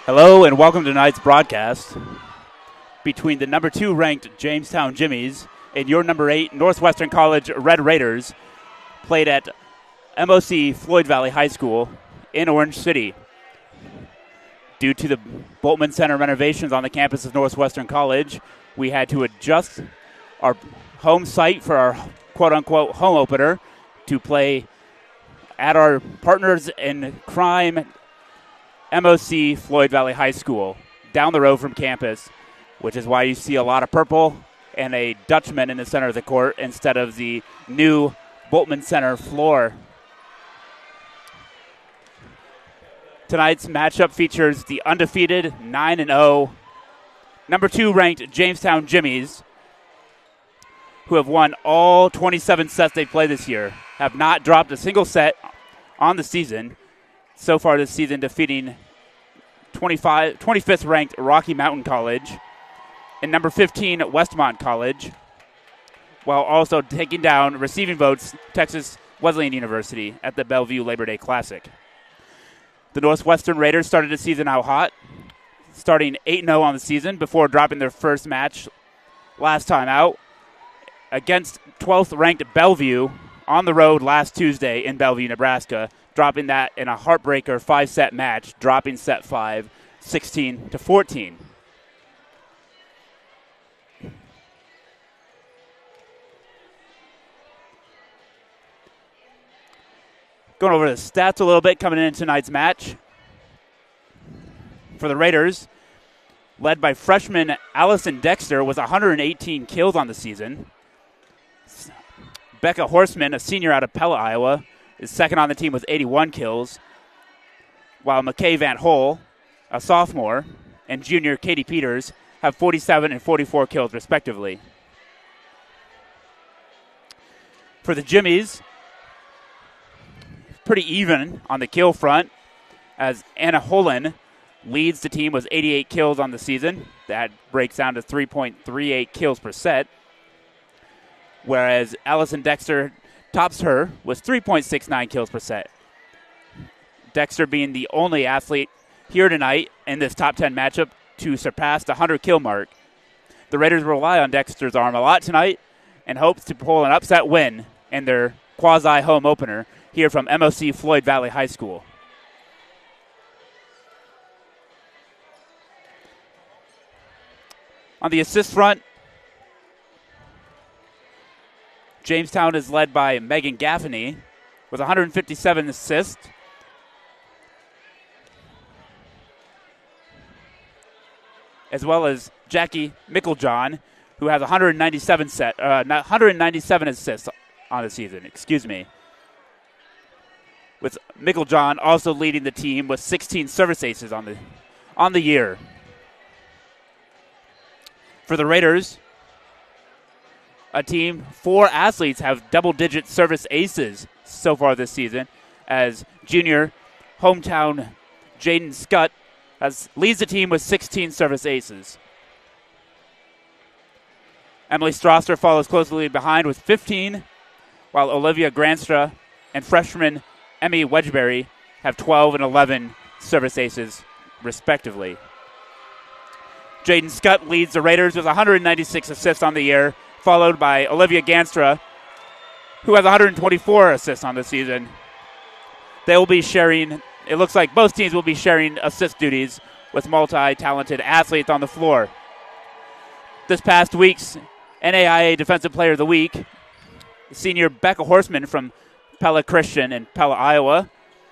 Hello and welcome to tonight's broadcast between the number 2 ranked Jamestown Jimmies and your number 8 Northwestern College Red Raiders, played at MOC Floyd Valley High School in Orange City. Due to the Boltman Center renovations on the campus of Northwestern College, we had to adjust our home site for our quote-unquote home opener to play at our partners in crime, MOC Floyd Valley High School, down the road from campus, which is why you see a lot of purple and a Dutchman in the center of the court instead of the new Boltman Center floor. Tonight's matchup features the undefeated 9-0 number 2 ranked Jamestown Jimmies, who have won all 27 sets they played this year, have not dropped a single set on the season. So far this season, defeating 25th ranked Rocky Mountain College and number 15 Westmont College, while also taking down receiving votes Texas Wesleyan University at the Bellevue Labor Day Classic. The Northwestern Raiders started the season out hot, starting 8-0 on the season before dropping their first match last time out against 12th ranked Bellevue on the road last Tuesday in Bellevue, Nebraska, dropping that in a heartbreaker 5-set match, dropping set 5, 16-14. Going over the stats a little bit coming into tonight's match. For the Raiders, led by freshman Allison Dexter, with 118 kills on the season. Becca Horseman, a senior out of Pella, Iowa, is second on the team with 81 kills, while McKay Van Hole, a sophomore, and junior Katie Peters have 47 and 44 kills, respectively. For the Jimmies, pretty even on the kill front, as Anna Holland leads the team with 88 kills on the season. That breaks down to 3.38 kills per set, whereas Allison Dexter tops her with 3.69 kills per set. Dexter being the only athlete here tonight in this top 10 matchup to surpass the 100-kill mark. The Raiders rely on Dexter's arm a lot tonight and hopes to pull an upset win in their quasi-home opener here from MOC Floyd Valley High School. On the assist front, Jamestown is led by Megan Gaffney with 157 assists. As well as Jackie Micklejohn, who has 197 assists on the season, with Micklejohn also leading the team with 16 service aces on the year. For the Raiders, a team, 4 athletes have double-digit service aces so far this season, as junior hometown Jaden Scott leads the team with 16 service aces. Emily Strasser follows closely behind with 15, while Olivia Granstra and freshman Emmy Wedgbury have 12 and 11 service aces, respectively. Jaden Scott leads the Raiders with 196 assists on the year, followed by Olivia Ganstra, who has 124 assists on the season. They will be sharing, it looks like both teams will be sharing assist duties with multi-talented athletes on the floor. This past week's NAIA Defensive Player of the Week, senior Becca Horseman from Pella Christian in Pella, Iowa,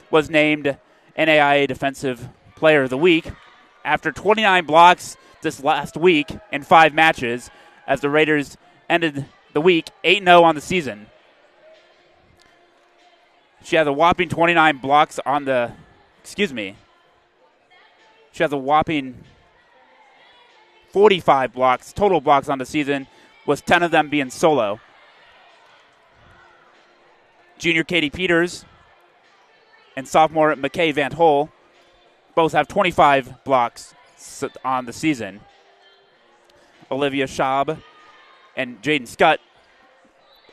was named NAIA Defensive Player of the Week after 29 blocks this last week in 5 matches, as the Raiders ended the week 8-0 on the season. She has a whopping 29 blocks on the, she has a whopping 45 blocks, total blocks on the season, with 10 of them being solo. Junior Katie Peters and sophomore McKay Van Hole both have 25 blocks on the season. Olivia Schaub and Jaden Scott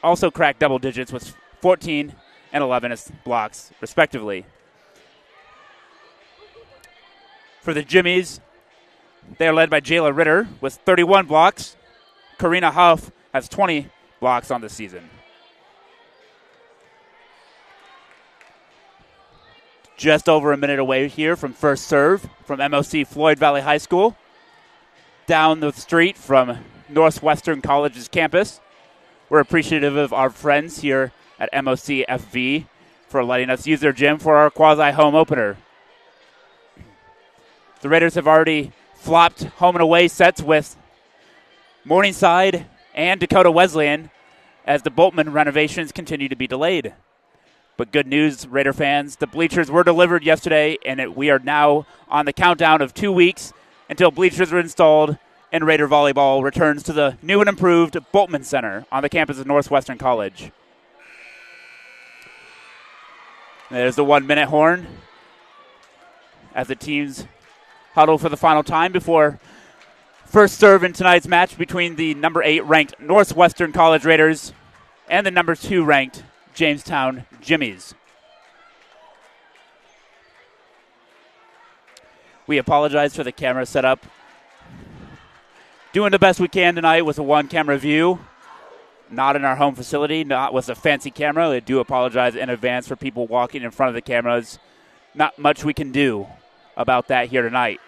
also cracked double digits with 14 and 11 blocks, respectively. For the Jimmies, they are led by Jayla Ritter with 31 blocks. Karina Huff has 20 blocks on the season. Just over a minute away here from first serve from MOC Floyd Valley High School. Down the street from Northwestern College's campus. We're appreciative of our friends here at MOC FV for letting us use their gym for our quasi-home opener. The Raiders have already flopped home and away sets with Morningside and Dakota Wesleyan as the Boltman renovations continue to be delayed. But good news, Raider fans, the bleachers were delivered yesterday, and we are now on the countdown of 2 weeks until bleachers are installed and Raider volleyball returns to the new and improved Boltman Center on the campus of Northwestern College. There's the 1 minute horn as the teams huddle for the final time before first serve in tonight's match between the number 8 ranked Northwestern College Raiders and the number 2 ranked Jamestown Jimmies. We apologize for the camera setup. Doing the best we can tonight with a one-camera view. Not in our home facility, not with a fancy camera. I do apologize in advance for people walking in front of the cameras. Not much we can do about that here tonight.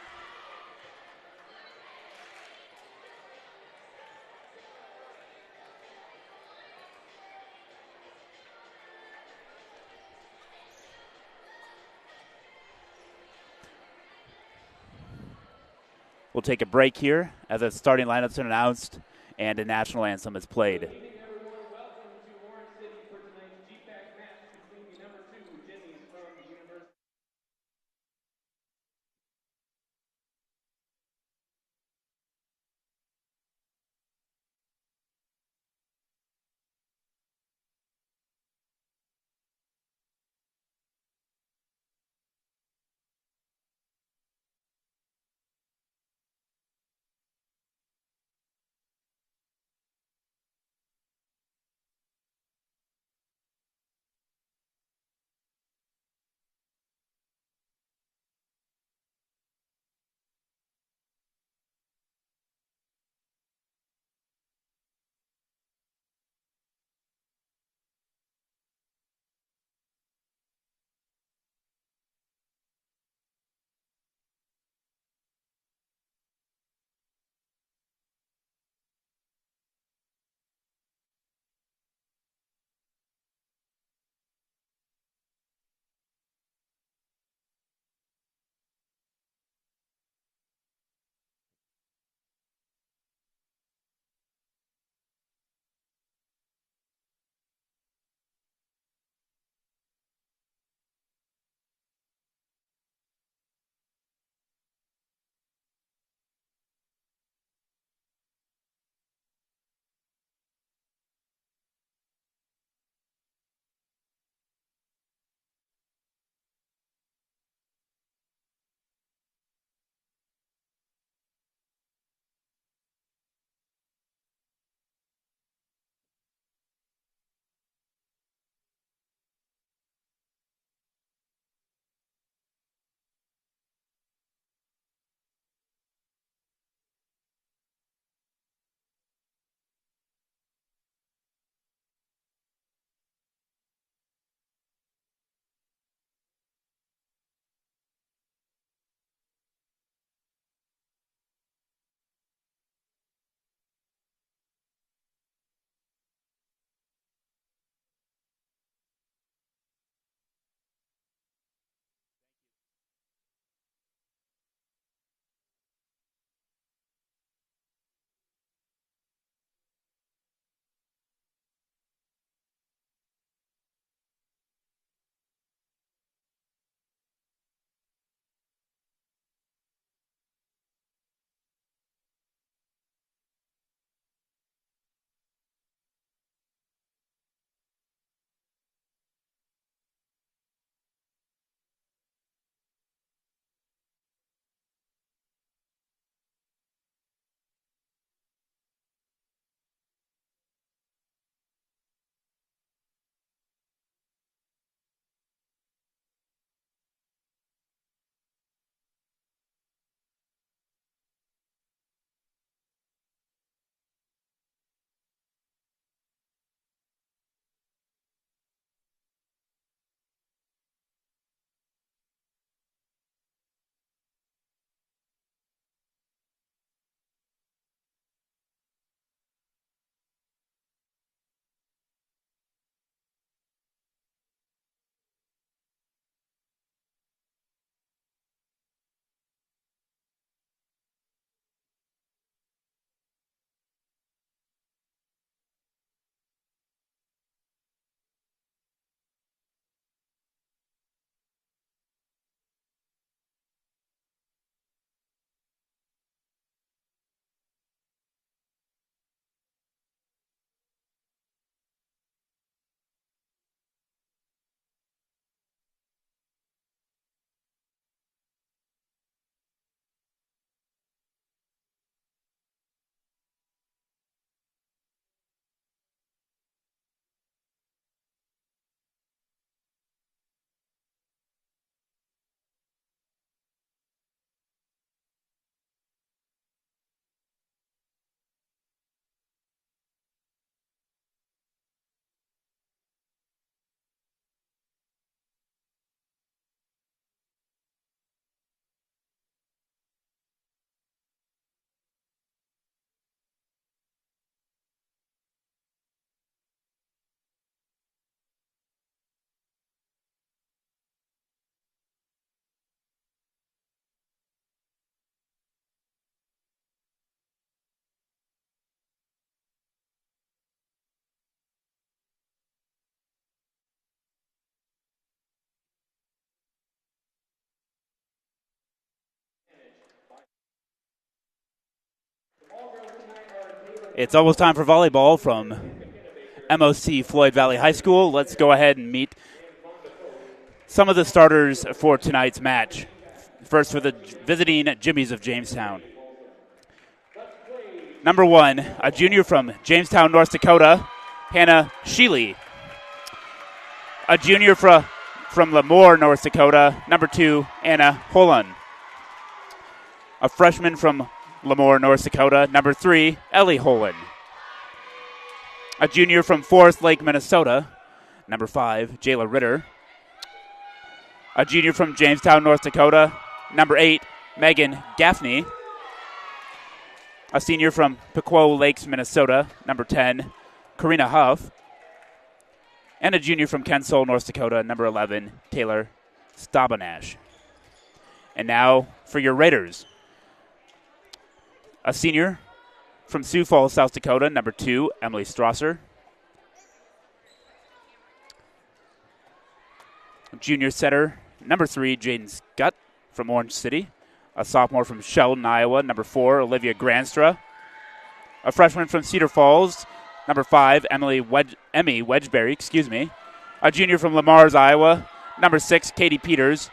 We'll take a break here as the starting lineups are announced and a national anthem is played. It's almost time for volleyball from MOC Floyd Valley High School. Let's go ahead and meet some of the starters for tonight's match. First for the visiting Jimmies of Jamestown. Number 1, a junior from Jamestown, North Dakota, Hannah Sheely. A junior from Lemoore, North Dakota, number 2, Anna Holland. A freshman from Lemoore, North Dakota, number 3, Ellie Holland. A junior from Forest Lake, Minnesota, number 5, Jayla Ritter. A junior from Jamestown, North Dakota, number 8, Megan Gaffney. A senior from Pequot Lakes, Minnesota, number 10, Karina Huff. And a junior from Kensal, North Dakota, number 11, Taylor Stabanash. And now for your Raiders. A senior from Sioux Falls, South Dakota, number 2, Emily Strasser. Junior setter, number 3, Jaden Scott from Orange City. A sophomore from Sheldon, Iowa, number 4, Olivia Granstra. A freshman from Cedar Falls, number 5, Emmy Wedgbury. A junior from Lamar's, Iowa, number 6, Katie Peters.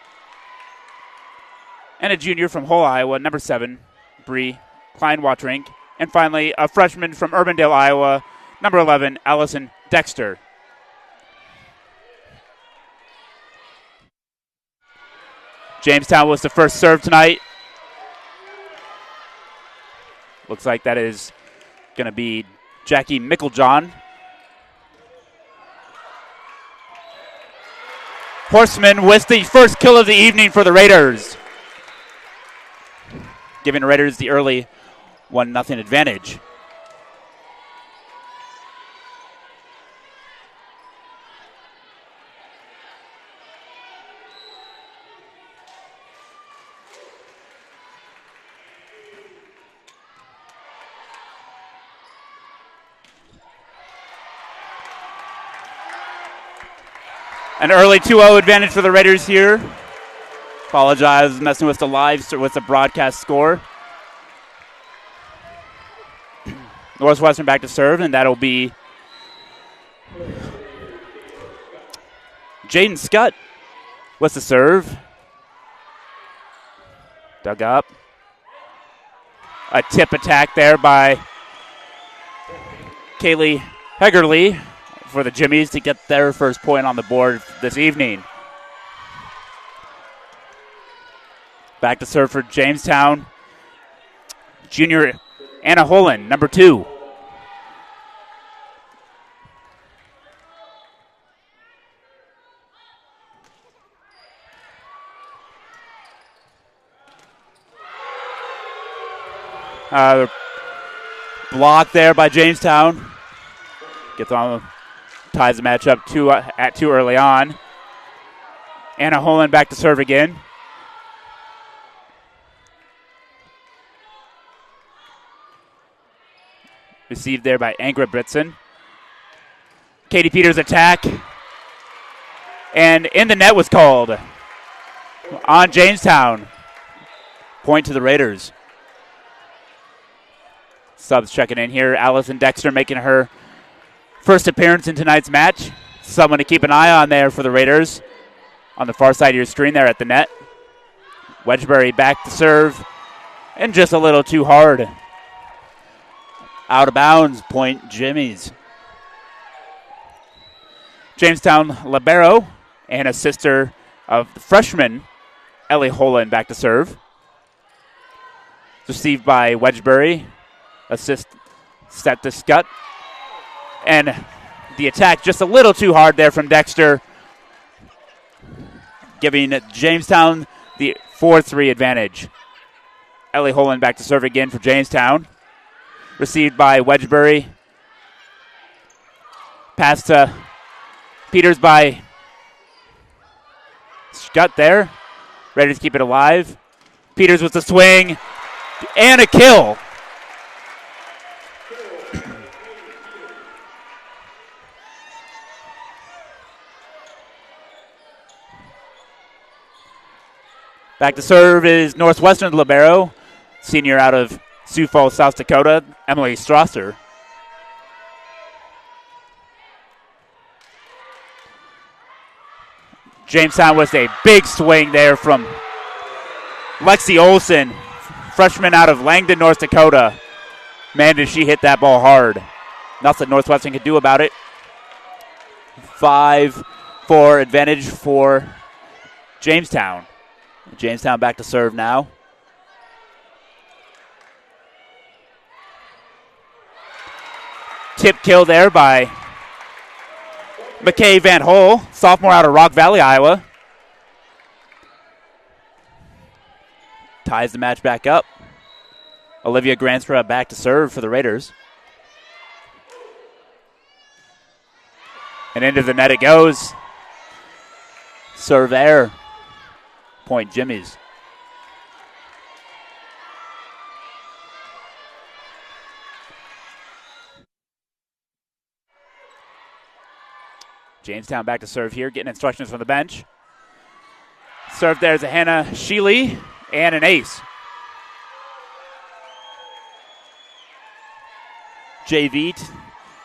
And a junior from Hull, Iowa, number 7, Bree Klein-Watrink. And finally, a freshman from Urbandale, Iowa, number 11, Allison Dexter. Jamestown was the first serve tonight. Looks like that is going to be Jackie Micklejohn. Horseman with the first kill of the evening for the Raiders, giving the Raiders the early 1-0 advantage. An early 2-0 advantage for the Raiders here. Apologize, messing with the broadcast score. Northwestern back to serve, and that'll be Jaden Scott with the serve. Dug up. A tip attack there by Kaylee Hegerly for the Jimmies to get their first point on the board this evening. Back to serve for Jamestown. Junior Anna Holland, number 2. Block there by Jamestown. Gets on, ties the match up too early on. Anna Holland back to serve again. Received there by Angra Britson. Katie Peters attack. And in the net was called on Jamestown. Point to the Raiders. Subs checking in here. Allison Dexter making her first appearance in tonight's match. Someone to keep an eye on there for the Raiders. On the far side of your screen there at the net. Wedgbury back to serve. And just a little too hard. Out of bounds, point Jimmy's. Jamestown libero and a sister of the freshman, Ellie Holland, back to serve. Received by Wedgbury. Assist set to Scott. And the attack just a little too hard there from Dexter, giving Jamestown the 4-3 advantage. Ellie Holland back to serve again for Jamestown. Received by Wedgbury. Pass to Peters by Scott there. Ready to keep it alive. Peters with the swing and a kill. Back to serve is Northwestern libero, senior out of Sioux Falls, South Dakota, Emily Strasser. Jamestown with a big swing there from Lexi Olson, freshman out of Langdon, North Dakota. Man, did she hit that ball hard. Nothing Northwestern could do about it. 5-4 advantage for Jamestown. Jamestown back to serve now. Tip kill there by McKay Van Hole, sophomore out of Rock Valley, Iowa. Ties the match back up. Olivia Granstra back to serve for the Raiders. And into the net it goes. Serve air. Point Jimmy's. Jamestown back to serve here, getting instructions from the bench. Serve there is a Hannah Sheely and an ace. JV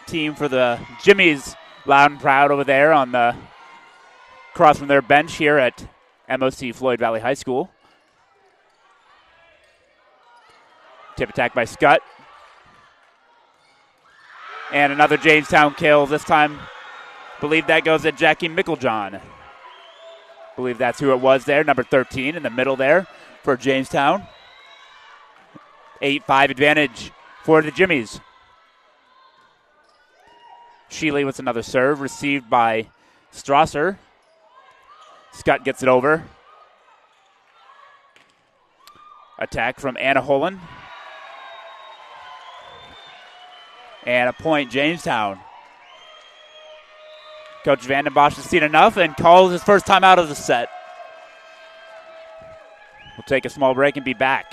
team for the Jimmies, loud and proud over there on the across from their bench here at MOC Floyd Valley High School. Tip attack by Scott. And another Jamestown kill. This time, believe that goes at Jackie Micklejohn. Believe that's who it was there, number 13 in the middle there for Jamestown. 8-5 advantage for the Jimmies. Sheely with another serve, received by Strasser. Scott gets it over. Attack from Anna Holland. And a point, Jamestown. Coach Vandenbosch has seen enough and calls his first time out of the set. We'll take a small break and be back.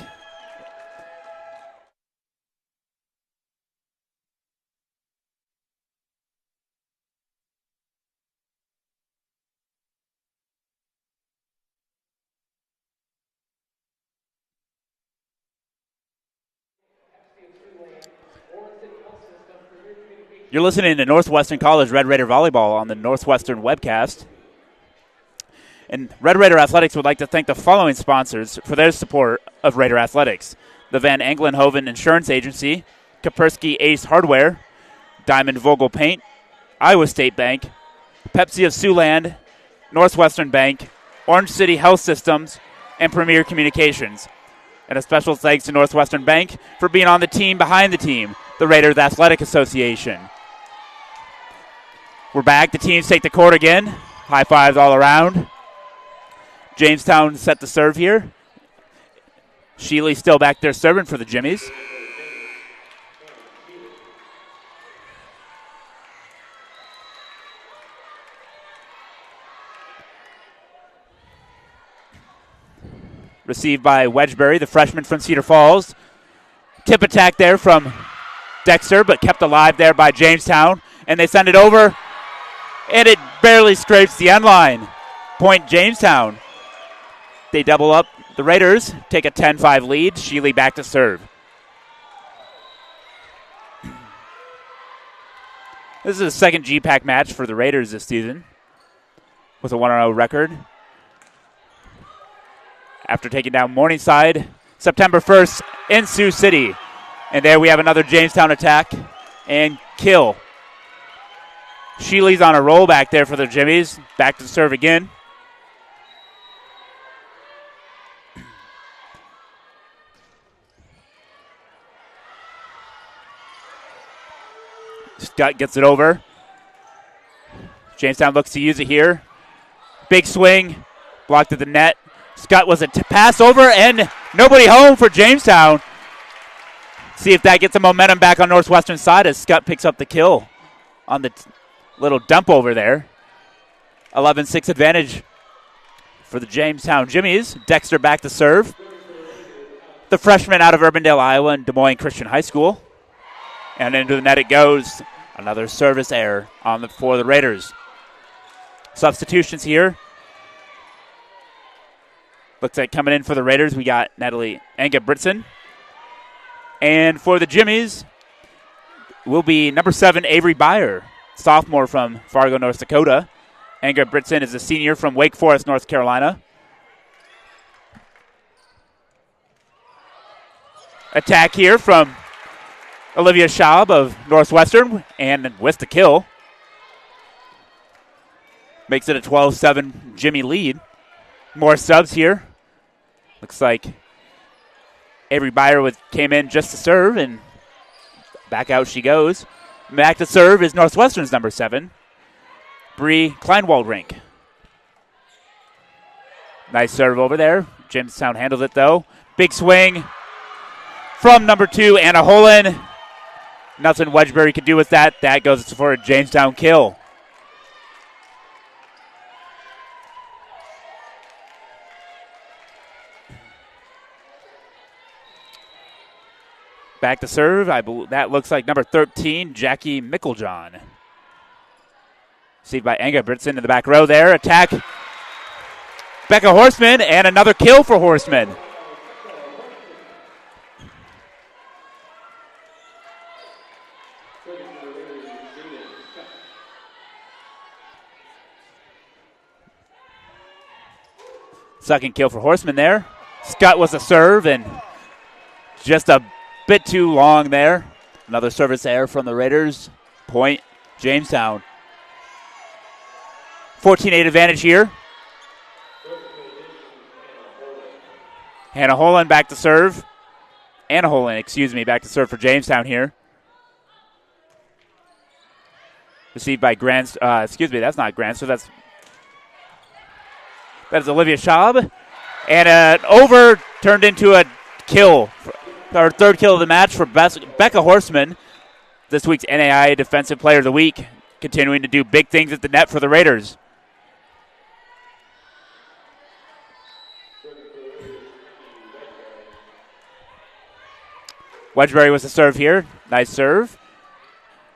You're listening to Northwestern College Red Raider Volleyball on the Northwestern webcast. And Red Raider Athletics would like to thank the following sponsors for their support of Raider Athletics: the Van Englenhoven Insurance Agency, Kaspersky Ace Hardware, Diamond Vogel Paint, Iowa State Bank, Pepsi of Siouxland, Northwestern Bank, Orange City Health Systems, and Premier Communications. And a special thanks to Northwestern Bank for being on the team behind the team, the Raiders Athletic Association. We're back. The teams take the court again. High fives all around. Jamestown set the serve here. Sheely still back there serving for the Jimmies. Received by Wedgbury, the freshman from Cedar Falls. Tip attack there from Dexter, but kept alive there by Jamestown. And they send it over, and it barely scrapes the end line. Point Jamestown. They double up. The Raiders take a 10-5 lead. Sheely back to serve. This is the second GPAC match for the Raiders this season with a 1-0 record. After taking down Morningside September 1st in Sioux City. And there we have another Jamestown attack and kill. Sheely's on a roll back there for the Jimmies. Back to serve again. Scott gets it over. Jamestown looks to use it here. Big swing. Blocked at the net. Scott was a pass over, and nobody home for Jamestown. See if that gets some momentum back on Northwestern's side as Scott picks up the kill on the little dump over there. 11-6 advantage for the Jamestown Jimmies. Dexter back to serve. The freshman out of Urbandale, Iowa, and Des Moines Christian High School. And into the net it goes. Another service error for the Raiders. Substitutions here. Looks like coming in for the Raiders, we got Natalie Engebritsen. And for the Jimmies, will be number 7, Avery Byer, sophomore from Fargo, North Dakota. Ingebrigtsen is a senior from Wake Forest, North Carolina. Attack here from Olivia Schaub of Northwestern, and with the kill. Makes it a 12-7 Jimmy lead. More subs here. Looks like Avery Byer came in just to serve, and back out she goes. Back to serve is Northwestern's number 7, Bree Kleinwaldrink. Nice serve over there. Jamestown handles it, though. Big swing from number 2, Anna Holland. Nothing Wedgbury could do with that. That goes for a Jamestown kill. Back to serve. That looks like number 13, Jackie Micklejohn. Received by Ingebrigtsen in the back row there. Attack. Becca Horseman, and another kill for Horseman. Second kill for Horseman there. Scott was a serve, and just a bit too long there. Another service error from the Raiders. Point, Jamestown. 14-8 advantage here. Anna Holland back to serve. Back to serve for Jamestown here. Received by that's not Grants, so that is Olivia Schaub. And over turned into a kill. Our third kill of the match for Becca Horseman, this week's NAIA Defensive Player of the Week, continuing to do big things at the net for the Raiders. Wedgbury was the serve here. Nice serve.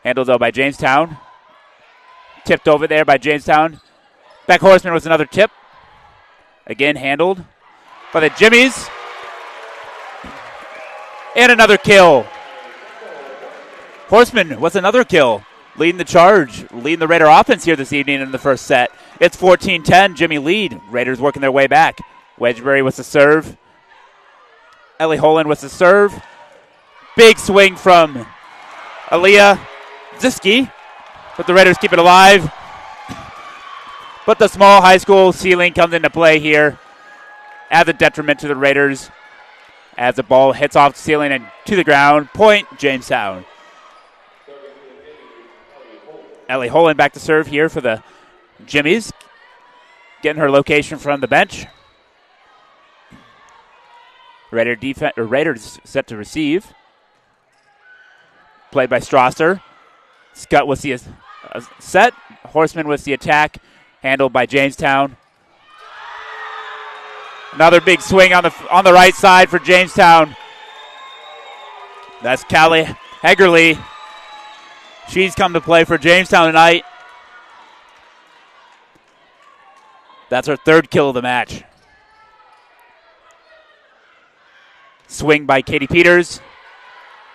Handled, though, by Jamestown. Tipped over there by Jamestown. Becca Horseman was another tip. Again, handled by the Jimmies. And another kill. Horseman with another kill. Leading the charge. Leading the Raider offense here this evening in the first set. It's 14-10. Jimmy lead. Raiders working their way back. Wedgbury with the serve. Ellie Holland with the serve. Big swing from Aaliyah Ziski. But the Raiders keep it alive. But the small high school ceiling comes into play here at the detriment to the Raiders as the ball hits off the ceiling and to the ground. Point, Jamestown. Ellie Holland back to serve here for the Jimmies. Getting her location from the bench. Raiders set to receive. Played by Strasser. Scott with the set. Horseman with the attack. Handled by Jamestown. Another big swing on the right side for Jamestown. That's Callie Hegerly. She's come to play for Jamestown tonight. That's her third kill of the match. Swing by Katie Peters.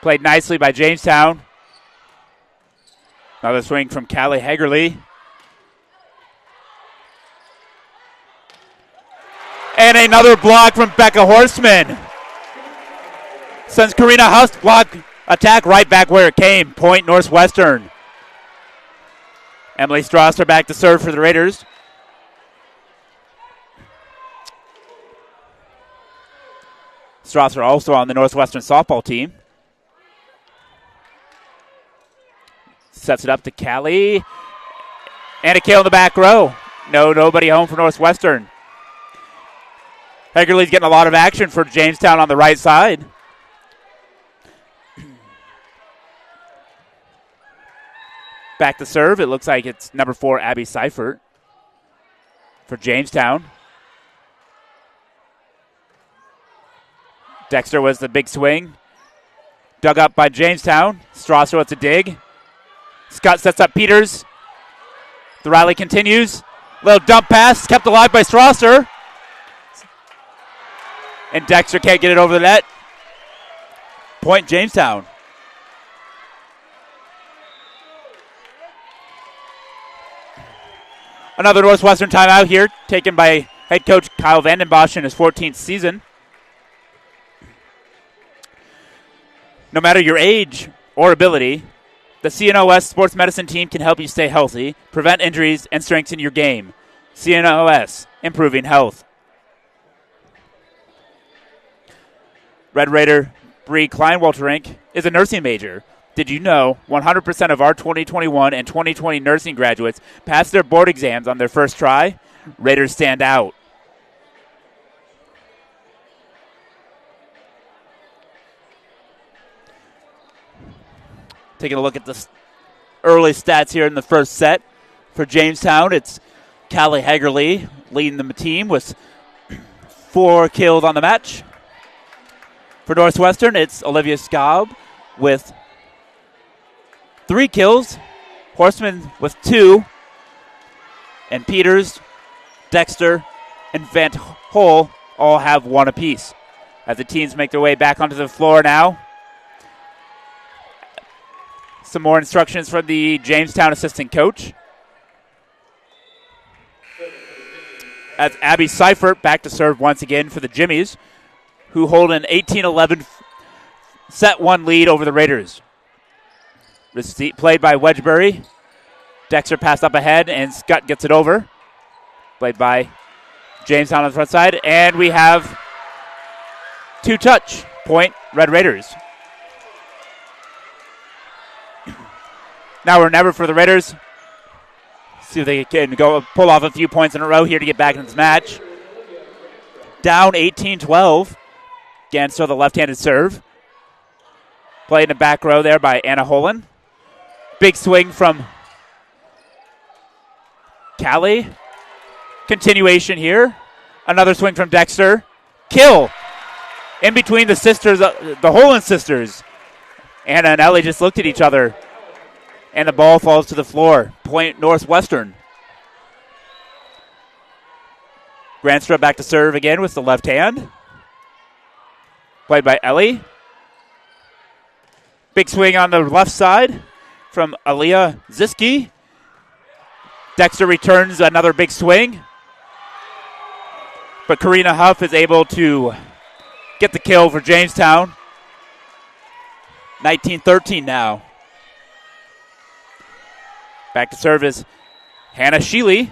Played nicely by Jamestown. Another swing from Callie Hegerly. And another block from Becca Horseman. Sends Karina Huss block attack right back where it came. Point Northwestern. Emily Strasser back to serve for the Raiders. Strasser also on the Northwestern softball team. Sets it up to Callie. And a kill in the back row. Nobody home for Northwestern. Hegerly's getting a lot of action for Jamestown on the right side. Back to serve. It looks like it's number 4, Abby Seifert for Jamestown. Dexter was the big swing. Dug up by Jamestown. Strasser with a dig. Scott sets up Peters. The rally continues. Little dump pass kept alive by Strasser. And Dexter can't get it over the net. Point Jamestown. Another Northwestern timeout here, taken by head coach Kyle Vandenbosch in his 14th season. No matter your age or ability, the CNOS Sports Medicine team can help you stay healthy, prevent injuries, and strengthen your game. CNOS, improving health. Red Raider Bree Kleinwalterink is a nursing major. Did you know 100% of our 2021 and 2020 nursing graduates passed their board exams on their first try? Raiders stand out. Taking a look at the early stats here in the first set. For Jamestown, it's Callie Hagerly leading the team with 4 kills on the match. For Northwestern, it's Olivia Schaub with 3 kills. Horseman with 2. And Peters, Dexter, and Van Hol all have 1 apiece. As the teams make their way back onto the floor now. Some more instructions from the Jamestown assistant coach. As Abby Seifert back to serve once again for the Jimmies, who hold an 18-11 set 1 lead over the Raiders. Played by Wedgbury. Dexter passed up ahead, and Scott gets it over. Played by Jamestown on the front side. And we have 2-touch point Red Raiders. Now or never for the Raiders. See if they can pull off a few points in a row here to get back in this match. Down 18-12. Ganstra, the left-handed serve. Played in the back row there by Anna Holen. Big swing from Callie. Continuation here. Another swing from Dexter. Kill. In between the sisters, the Holen sisters. Anna and Ellie just looked at each other. And the ball falls to the floor. Point Northwestern. Granstra back to serve again with the left hand. Played by Ellie. Big swing on the left side from Aliyah Ziski. Dexter returns another big swing. But Karina Huff is able to get the kill for Jamestown. 19-13 now. Back to service, Hannah Sheely.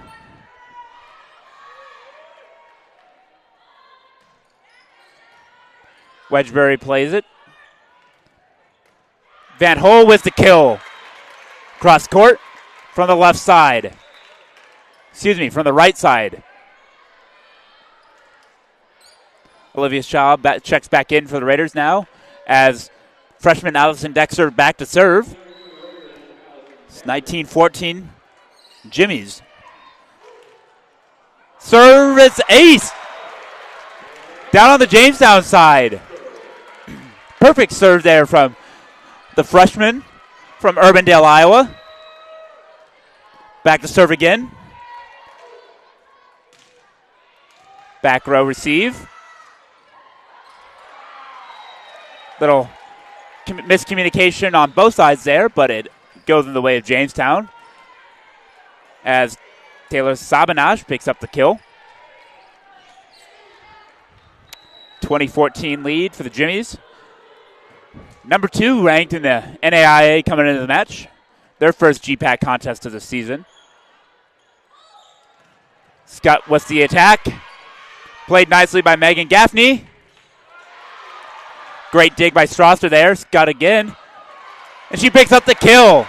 Wedgbury plays it. Van Hol with the kill. Cross court from the left side. From the right side. Olivia Shaw checks back in for the Raiders now as freshman Allison Dexter back to serve. It's 19-14 Jimmy's. Service ace. Down on the Jamestown side. Perfect serve there from the freshman from Urbandale, Iowa. Back to serve again. Back row receive. Little miscommunication on both sides there, but it goes in the way of Jamestown as Taylor Sabanash picks up the kill. 2014 lead for the Jimmies. Number 2 ranked in the NAIA coming into the match. Their first GPAC contest of the season. Scott with the attack. Played nicely by Megan Gaffney. Great dig by Strasser there. Scott again. And she picks up the kill.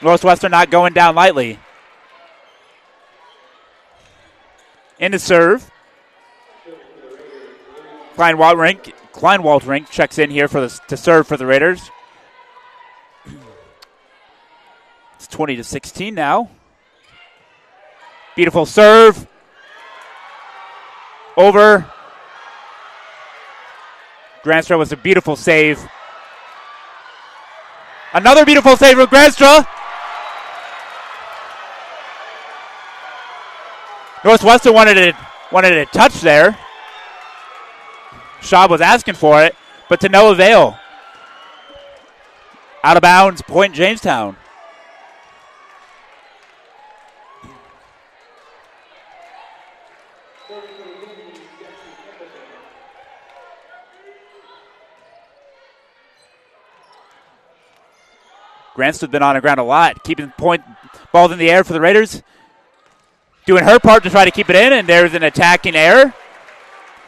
Northwestern not going down lightly. In the serve. Kleinwalterink checks in here to serve for the Raiders. It's 20-16 now. Beautiful serve. Over. Granstra was a beautiful save. Another beautiful save from Granstra. Northwestern wanted a touch there. Schaub was asking for it, but to no avail. Out of bounds, point Jamestown. Grant's been on the ground a lot, keeping point balls in the air for the Raiders. Doing her part to try to keep it in, and there's an attacking error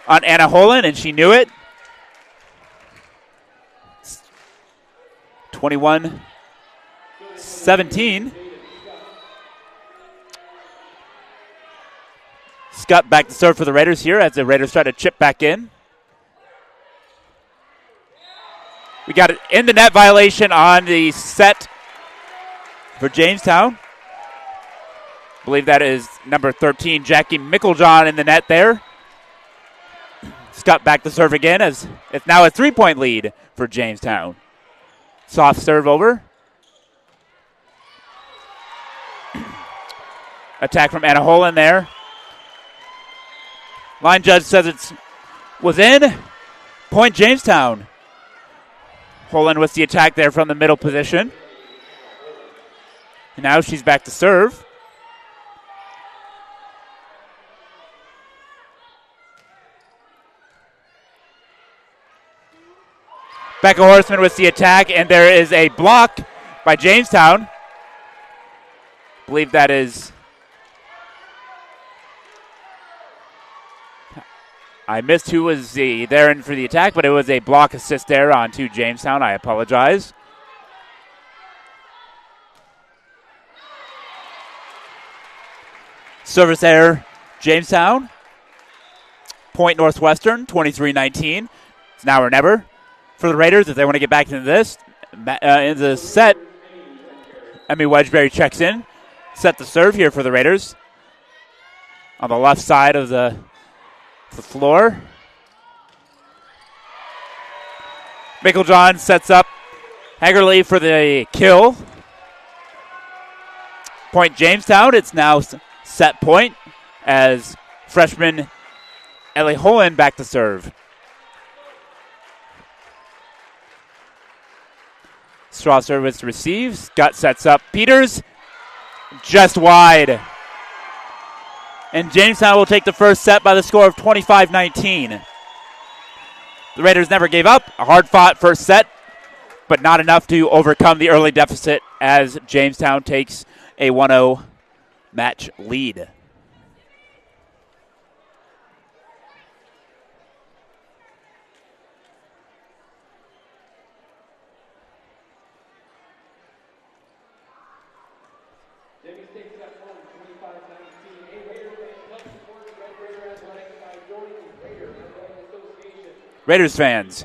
on Anna Holland, and she knew it. 21-17. Scott back to serve for the Raiders here as the Raiders try to chip back in. We got it in the net violation on the set for Jamestown. I believe that is number 13, Jackie Micklejohn, in the net there. Scott back to serve again as it's now a 3-point lead for Jamestown. Soft serve over. Attack from Anna Holland there. Line judge says it was in. Point Jamestown. Holland with the attack there from the middle position. And now she's back to serve. Becca Horseman with the attack, and there is a block by Jamestown. I believe that is... I missed who was there in for the attack, but it was a block assist there onto Jamestown. I apologize. Service error, Jamestown. Point Northwestern, 23-19. It's now or never for the Raiders if they want to get back into this. In the set, Emmy Wedgbury checks in. Set the serve here for the Raiders. On the left side of the floor. Micklejohn sets up Hagerly for the kill. Point Jamestown. It's now set point as freshman Ellie Holland back to serve. Straw service receives. Gut sets up. Peters just wide. And Jamestown will take the first set by the score of 25-19. The Raiders never gave up. A hard-fought first set, but not enough to overcome the early deficit as Jamestown takes a 1-0 match lead. Raiders fans,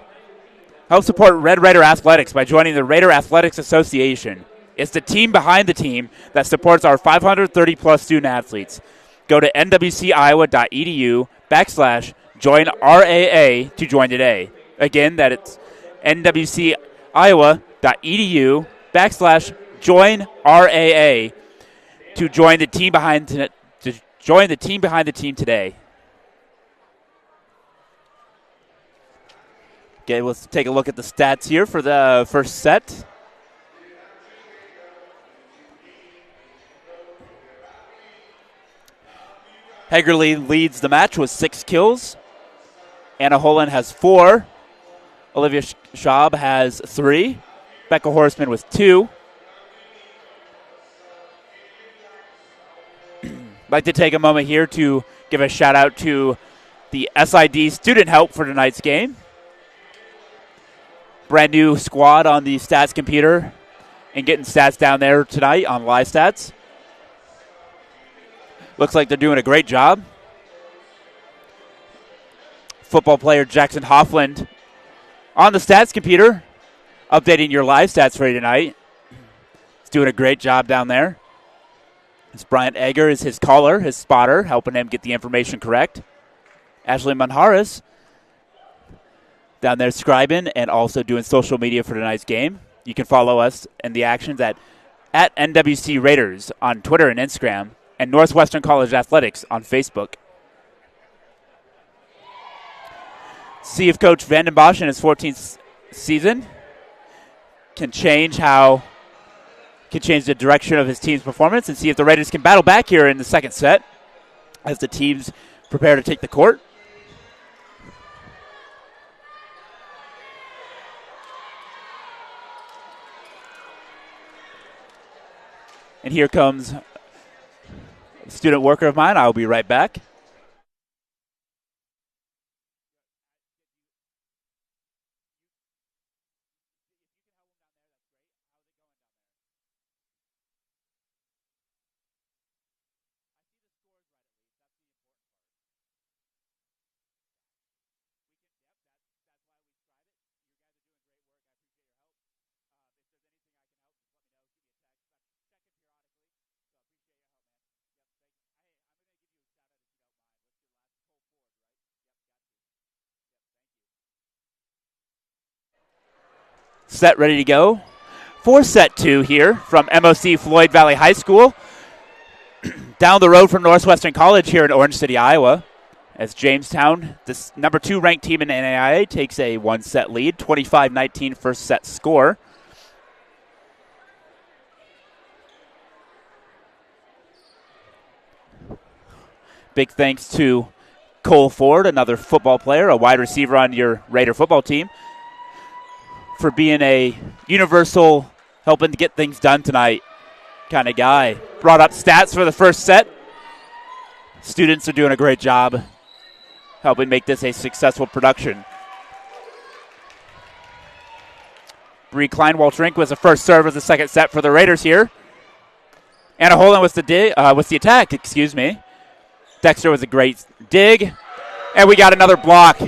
help support Red Raider Athletics by joining the Raider Athletics Association. It's the team behind the team that supports our 530-plus student athletes. Go to nwciowa.edu/join RAA to join today. Again, that it's nwciowa.edu/join RAA to join the team behind the team today. Okay, let's take a look at the stats here for the first set. Hagerly leads the match with 6 kills. Anna Holland has 4. Olivia Schaub has 3. Becca Horseman with 2. I'd like to take a moment here to give a shout out to the SID student help for tonight's game. Brand new squad on the stats computer and getting stats down there tonight on live stats. Looks like they're doing a great job. Football player Jackson Hoffland on the stats computer, updating your live stats for you tonight. He's doing a great job down there. It's Bryant Egger is his caller, his spotter, helping him get the information correct. Ashley Manharis down there scribing and also doing social media for tonight's game. You can follow us in the actions at NWC Raiders on Twitter and Instagram, and Northwestern College Athletics on Facebook. See if Coach Vanden Bosch in his 14th season can change the direction of his team's performance, and see if the Raiders can battle back here in the second set as the teams prepare to take the court. And here comes a student worker of mine. I'll be right back. Set ready to go for set 2 here from MOC Floyd Valley High School. Down the road from Northwestern College here in Orange City, Iowa, as Jamestown, this number 2 ranked team in NAIA, takes a 1-set lead, 25-19 first set score. Big thanks to Cole Ford, another football player, a wide receiver on your Raider football team, for being a universal, helping to get things done tonight kind of guy. Brought up stats for the first set. Students are doing a great job helping make this a successful production. Bree Kleinwaltrink was the first serve of the second set for the Raiders here. Anna Holland was the attack, excuse me. Dexter was a great dig. And we got another block.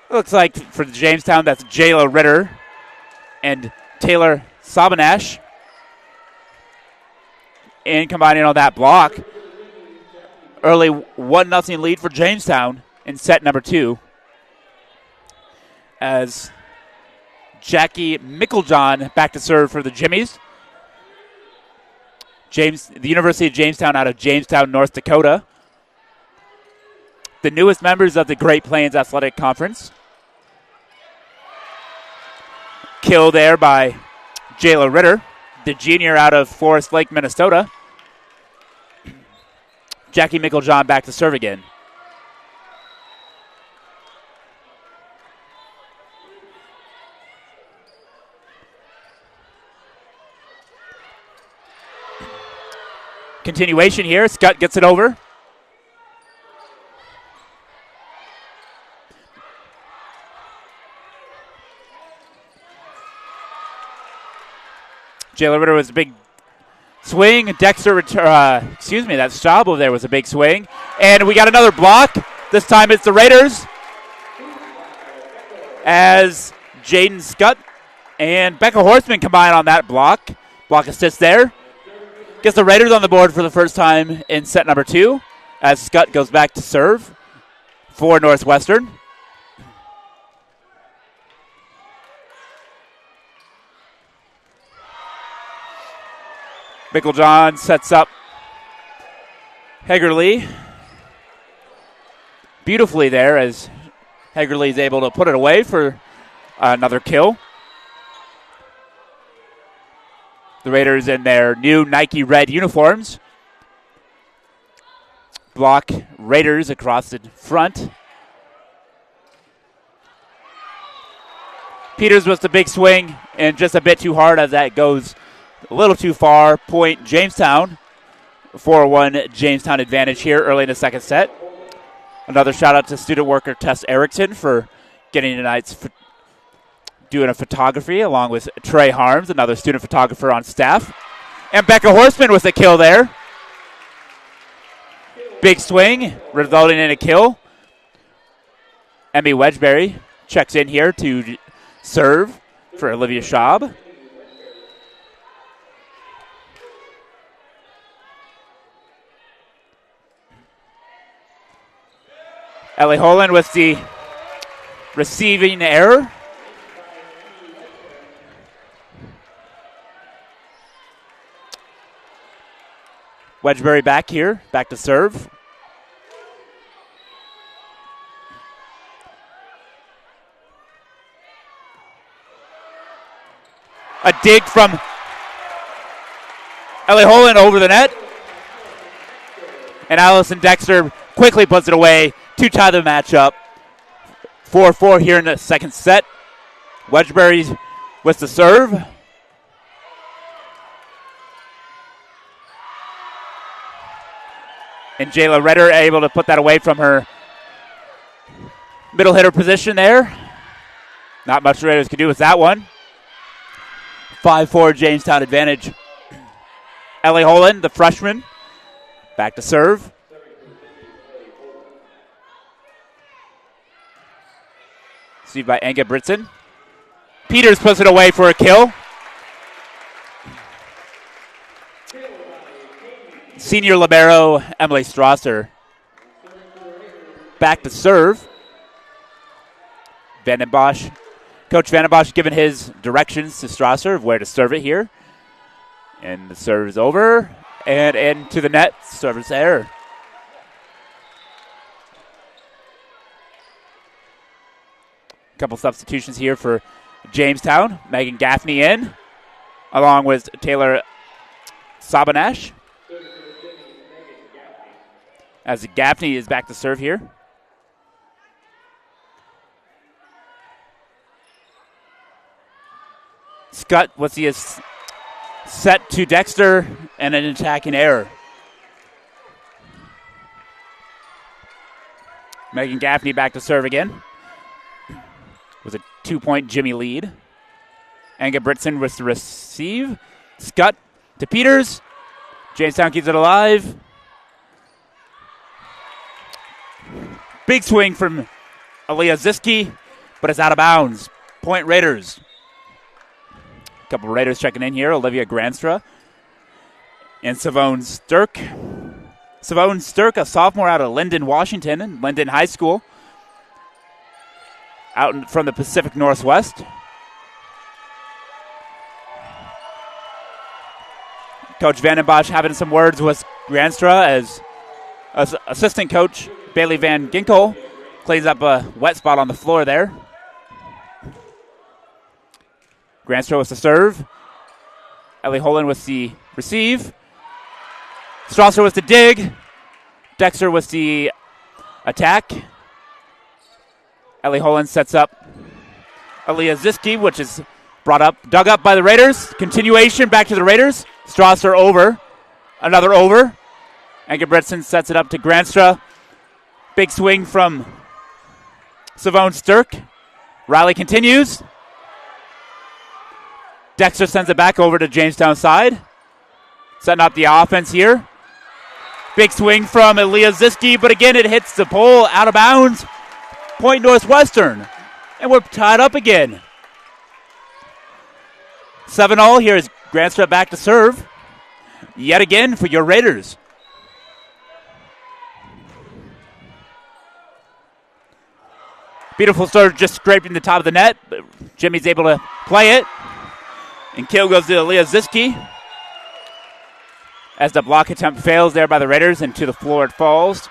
Looks like for Jamestown, that's Jayla Ritter and Taylor Sabanash. And combining on that block. Early 1-0 lead for Jamestown in set number 2. As Jackie Micklejohn back to serve for the Jimmies. The University of Jamestown out of Jamestown, North Dakota. The newest members of the Great Plains Athletic Conference. Kill there by Jayla Ritter, the junior out of Forest Lake, Minnesota. Jackie Micklejohn back to serve again. Continuation here. Scott gets it over. Jayla Ritter was a big swing. Dexter, that Staub over there was a big swing. And we got another block. This time it's the Raiders. As Jaden Scott and Becca Horseman combine on that block. Block assist there. Gets the Raiders on the board for the first time in set number 2. As Scott goes back to serve for Northwestern. Micklejohn sets up Hegerly beautifully there as Hegerly is able to put it away for another kill. The Raiders in their new Nike red uniforms. Block Raiders across the front. Peters was the big swing and just a bit too hard as that goes a little too far. Point Jamestown. 4-1 Jamestown advantage here early in the second set. Another shout out to student worker Tess Erickson for getting tonight's doing a photography along with Trey Harms, another student photographer on staff. And Becca Horseman with a kill there. Big swing, resulting in a kill. Emmy Wedgbury checks in here to serve for Olivia Schaub. Ellie Holland with the receiving error. Wedgbury back here, back to serve. A dig from Ellie Holland over the net. And Allison Dexter quickly puts it away to tie the matchup. 4-4 here in the second set. Wedgbury with the serve. And Jayla Redder able to put that away from her middle hitter position there. Not much the Raiders could do with that one. 5-4 Jamestown advantage. Ellie Holland, the freshman, back to serve. Received by Anga Britson. Peters puts it away for a kill. Senior libero Emily Strasser back to serve. Vandenbosch. Coach Vandenbosch giving his directions to Strasser of where to serve it here. And the serve is over. And into the net. Service error. Couple substitutions here for Jamestown. Megan Gaffney in, along with Taylor Sabanash. As Gaffney is back to serve here. Scott, what's he is set to Dexter and an attacking error. Megan Gaffney back to serve again. With a 2-point Jimmy lead. Anga Britson with the receive. Scott to Peters. Jamestown keeps it alive. Big swing from Aaliyah Ziski, but it's out of bounds. Point Raiders. A couple of Raiders checking in here. Olivia Granstra and Savone Sturk. Savone Sturk, a sophomore out of Linden, Washington, Linden High School. Out from the Pacific Northwest. Coach Vandenbosch having some words with Granstra as assistant coach Bailey Van Ginkel cleans up a wet spot on the floor there. Granstra with the serve. Ellie Holland with the receive. Strasser with the dig. Dexter with the attack. Ellie Holland sets up Aaliyah Ziski, which is dug up by the Raiders. Continuation back to the Raiders. Strasser over. Another over. Anga Britson sets it up to Granstra. Big swing from Savone Sturk. Riley continues. Dexter sends it back over to Jamestown side. Setting up the offense here. Big swing from Aaliyah Ziski, but again it hits the pole out of bounds. Point Northwestern. And we're tied up again. 7-all. Here is Granstra back to serve. Yet again for your Raiders. Beautiful serve just scraping the top of the net. But Jimmy's able to play it. And kill goes to Aaliyah Ziski. As the block attempt fails there by the Raiders, and to the floor it falls.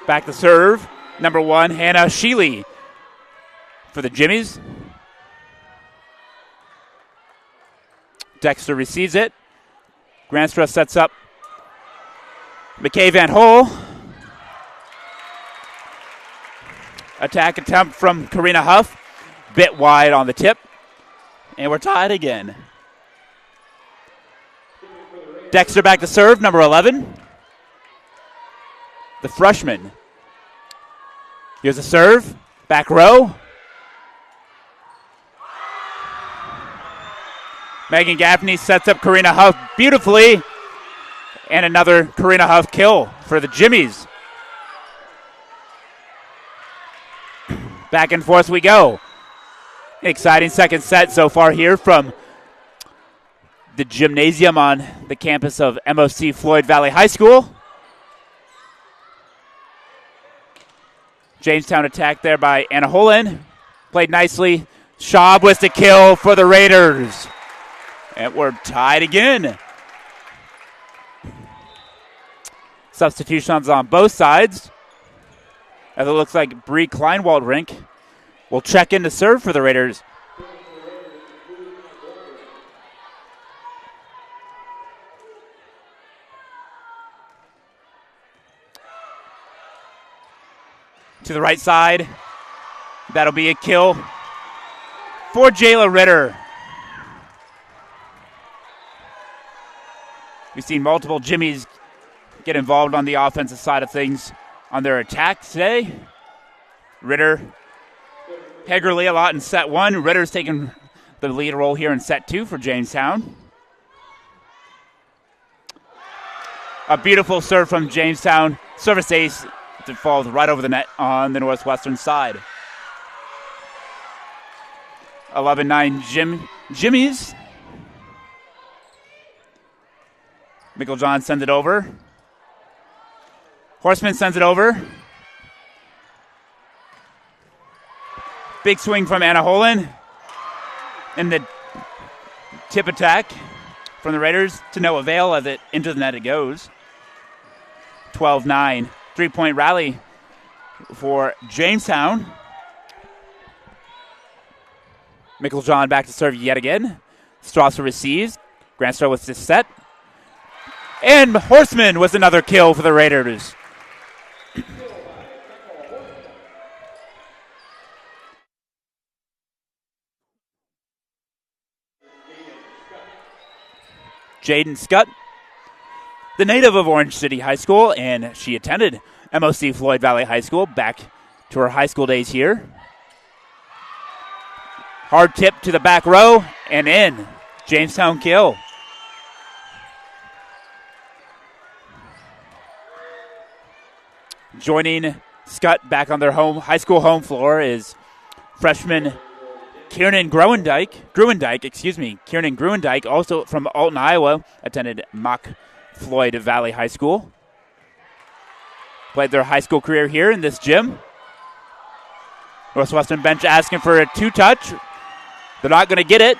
Back to serve. Number 1, Hannah Sheely for the Jimmies. Dexter receives it. Granstra sets up McKay Van Hole. Attack attempt from Karina Huff. Bit wide on the tip. And we're tied again. Dexter back to serve, number 11. The freshman. Here's a serve. Back row. Megan Gaffney sets up Karina Huff beautifully. And another Karina Huff kill for the Jimmies. Back and forth we go. Exciting second set so far here from the gymnasium on the campus of MOC Floyd Valley High School. Jamestown attack there by Anna Holland. Played nicely. Schaub with the kill for the Raiders. And we're tied again. Substitutions on both sides. As it looks like Bree Kleinwald-Rink will check in to serve for the Raiders. To the right side. That'll be a kill for Jayla Ritter. We've seen multiple Jimmies get involved on the offensive side of things on their attack today. Ritter, Hegerly a lot in set one. Ritter's taking the lead role here in set two for Jamestown. A beautiful serve from Jamestown. Service ace that falls right over the net on the Northwestern side. 11-9 Jimmies. Micklejohn sends it over. Horseman sends it over. Big swing from Anna Holland. And the tip attack from the Raiders to no avail as it into the net it goes. 12-9. 3-point rally for Jamestown. Micklejohn back to serve yet again. Strasser receives. Granstra with this set. And Horseman was another kill for the Raiders. Jaden Scott, the native of Orange City High School, and she attended MOC Floyd Valley High School back to her high school days here. Hard tip to the back row and in. Jamestown kill. Joining Scott back on their high school home floor is freshman Kieran Gruendijk, Kieran Gruendijk, also from Alton, Iowa, attended Mock Floyd Valley High School. Played their high school career here in this gym. Northwestern bench asking for a two-touch. They're not going to get it.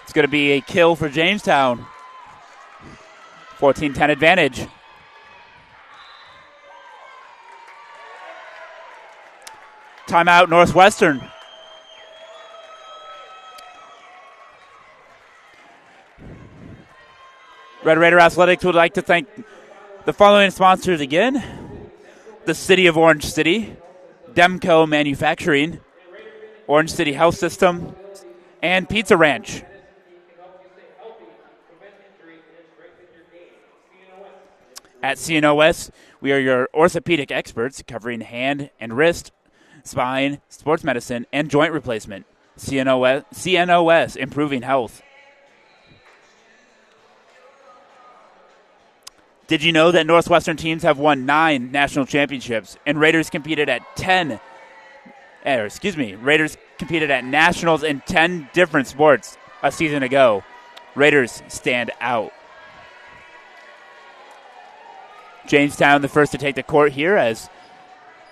It's going to be a kill for Jamestown. 14-10 advantage. Timeout Northwestern. Red Raider Athletics would like to thank the following sponsors again. The City of Orange City, Demco Manufacturing, Orange City Health System, and Pizza Ranch. At CNOS, we are your orthopedic experts covering hand and wrist, spine, sports medicine, and joint replacement. CNOS, improving health. Did you know that Northwestern teams have won 9 national championships and Raiders competed at Raiders competed at nationals in 10 different sports a season ago. Raiders stand out. Jamestown the first to take the court here as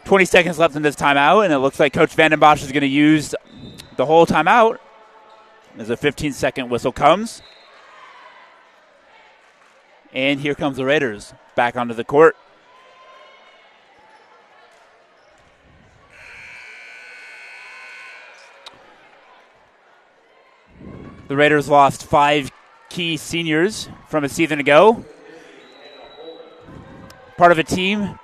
20 seconds left in this timeout, and it looks like Coach Vandenbosch is going to use the whole timeout as a 15-second whistle comes. And here comes the Raiders back onto the court. The Raiders lost 5 key seniors from a season ago. Part of a team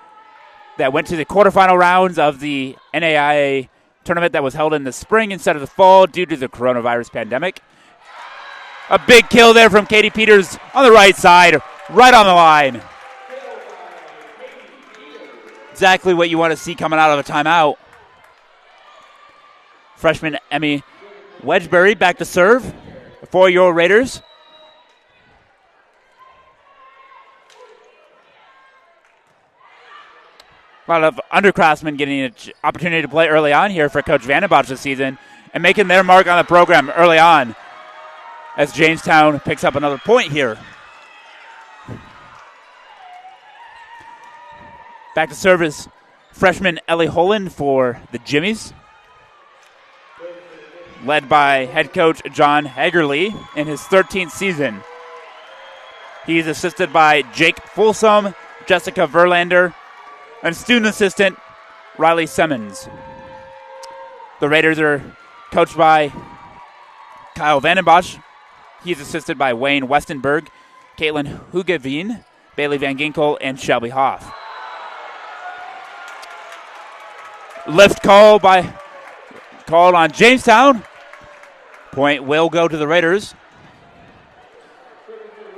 that went to the quarterfinal rounds of the NAIA tournament that was held in the spring instead of the fall due to the coronavirus pandemic. A big kill there from Katie Peters on the right side, right on the line. Exactly what you want to see coming out of a timeout. Freshman Emmy Wedgbury back to serve for your Raiders. A lot of underclassmen getting an opportunity to play early on here for Coach Vandenbosch this season and making their mark on the program early on as Jamestown picks up another point here. Back to service, freshman Ellie Holland for the Jimmies, led by head coach John Hagerly in his 13th season. He's assisted by Jake Folsom, Jessica Verlander, and student assistant Riley Simmons. The Raiders are coached by Kyle Vandenbosch. He's assisted by Wayne Westenberg, Caitlin Hugavine, Bailey Van Ginkel, and Shelby Hoff. Lift called on Jamestown. Point will go to the Raiders.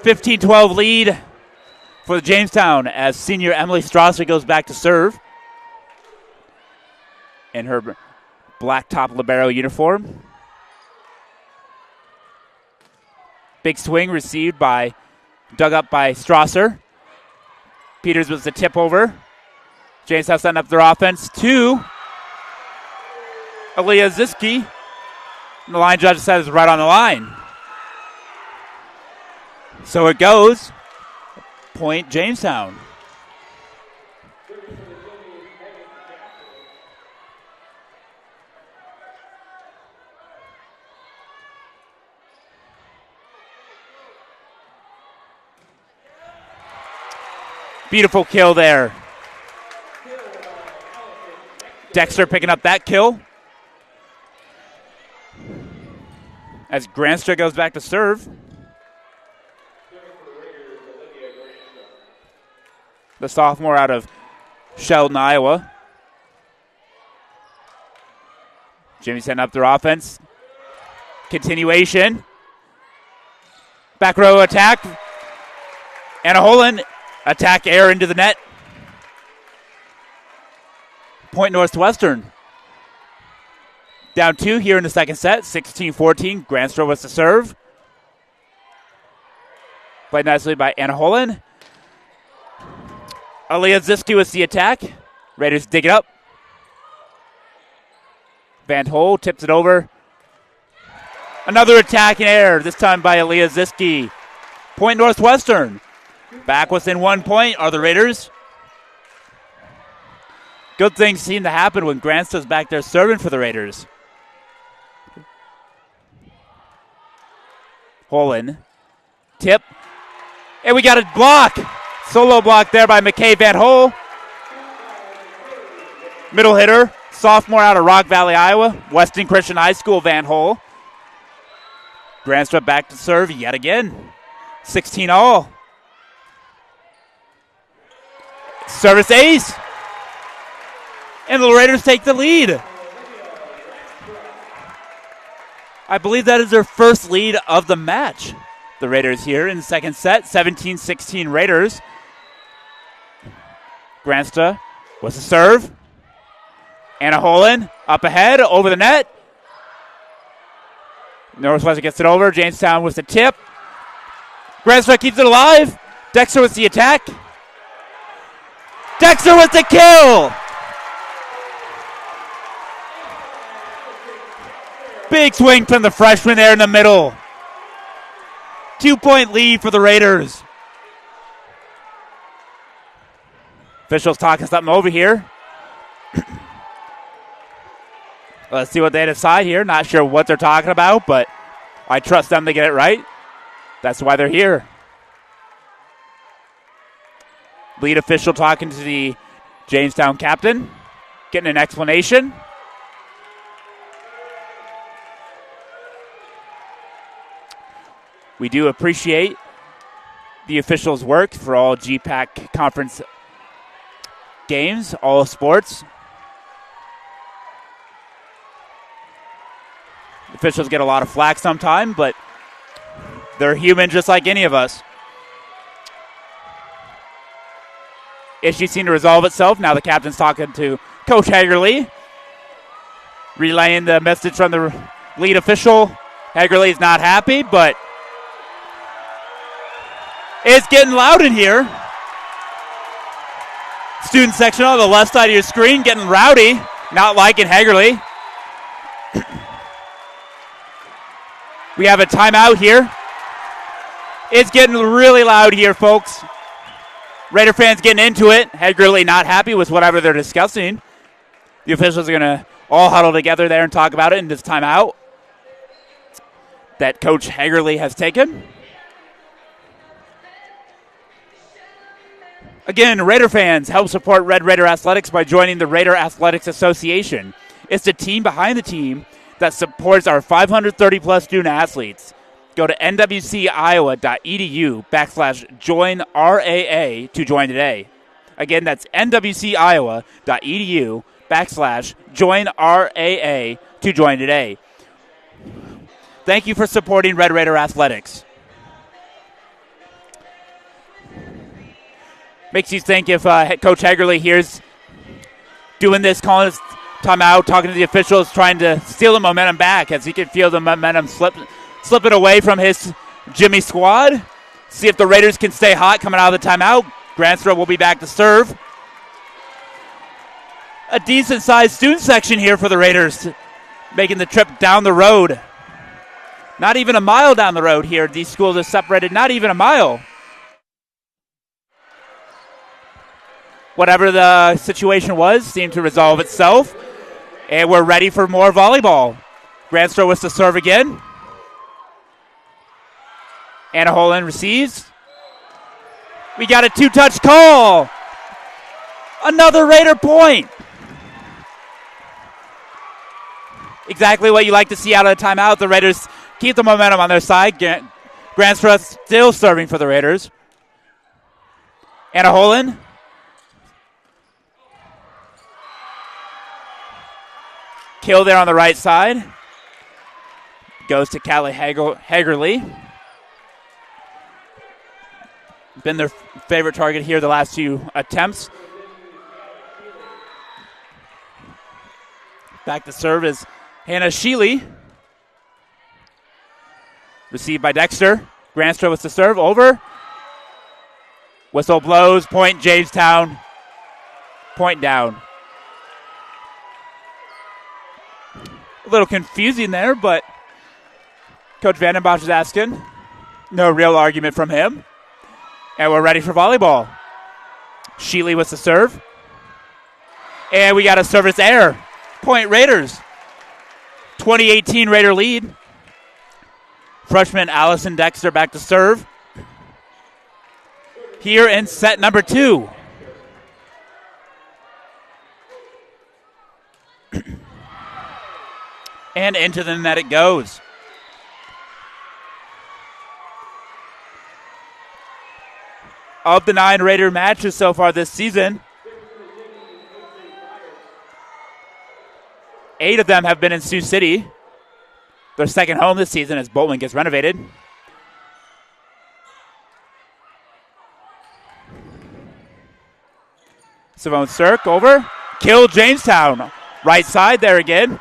15-12 lead for the Jamestown as senior Emily Strasser goes back to serve in her black top libero uniform. Big swing received dug up by Strasser. Peters was the tip over. Jamestown setting up their offense to Aaliyah Ziski. And the line judge says right on the line. So it goes. Point Jamestown. Beautiful kill there. Dexter picking up that kill. As Granstra goes back to serve. The sophomore out of Sheldon, Iowa. Jimmy setting up their offense. Continuation. Back row attack. Anna Holen attack air into the net. Point Northwestern. Down 2 here in the second set. 16-14. Granstra was to serve. Played nicely by Anna Holen. Aaliyah Ziski with the attack. Raiders dig it up. Van Hole tips it over. Another attack in air, this time by Aaliyah Ziski. Point Northwestern. Back within 1 point are the Raiders. Good things seem to happen when Granstra's back there serving for the Raiders. Holen. Tip. And we got a block. Solo block there by McKay Van Hole. Middle hitter, sophomore out of Rock Valley, Iowa. Weston Christian High School, Van Hole. Granstra back to serve yet again. 16-all. Service ace. And the Raiders take the lead. I believe that is their first lead of the match. The Raiders here in the second set. 17-16 Raiders. Granstra was the serve. Anna Holen up ahead, over the net. Northwestern gets it over. Jamestown with the tip. Granstra keeps it alive. Dexter with the attack. Dexter with the kill. Big swing from the freshman there in the middle. 2-point lead for the Raiders. Officials talking something over here. Let's see what they decide here. Not sure what they're talking about, but I trust them to get it right. That's why they're here. Lead official talking to the Jamestown captain, getting an explanation. We do appreciate the officials' work for all GPAC conference games, all sports. Officials get a lot of flack sometimes, but they're human just like any of us. Issue seemed to resolve itself. Now the captain's talking to Coach Hagerly, relaying the message from the lead official. Hagerly's not happy, but it's getting loud in here. Student section on the left side of your screen getting rowdy, not liking Hagerly. We have a timeout here. It's getting really loud here, folks. Raider fans getting into it. Hagerly not happy with whatever they're discussing. The officials are going to all huddle together there and talk about it in this timeout that Coach Hagerly has taken. Again, Raider fans, help support Red Raider Athletics by joining the Raider Athletics Association. It's the team behind the team that supports our 530-plus student athletes. Go to nwciowa.edu/join-RAA to join today. Again, that's nwciowa.edu/join-RAA to join today. Thank you for supporting Red Raider Athletics. Makes you think if Coach Hagerly here's doing this, calling his timeout, talking to the officials, trying to steal the momentum back, as he can feel the momentum slipping away from his Jimmy squad. See if the Raiders can stay hot coming out of the timeout. Granstra will be back to serve. A decent-sized student section here for the Raiders, making the trip down the road. Not even a mile down the road here. These schools are separated not even a mile. Whatever the situation was seemed to resolve itself. And we're ready for more volleyball. Granstra was to serve again. Anna Holland receives. We got a two-touch call. Another Raider point. Exactly what you like to see out of the timeout. The Raiders keep the momentum on their side. Granstra still serving for the Raiders. Anna Holland. Kill there on the right side. Goes to Callie Hagerly. Been their favorite target here the last few attempts. Back to serve is Hannah Sheely. Received by Dexter. Granstra was to serve. Over. Whistle blows. Point Jamestown. Point down. A little confusing there, but Coach Vandenbosch is asking. No real argument from him. And we're ready for volleyball. Sheely was to serve. And we got a service error. Point Raiders. 2018 Raider lead. Freshman Allison Dexter back to serve. Here in set number 2. And into the net it goes. Of the 9 Raider matches so far this season, 8 of them have been in Sioux City. Their second home this season as Bolton gets renovated. Savone Cirque over. Kill Jamestown. Right side there again.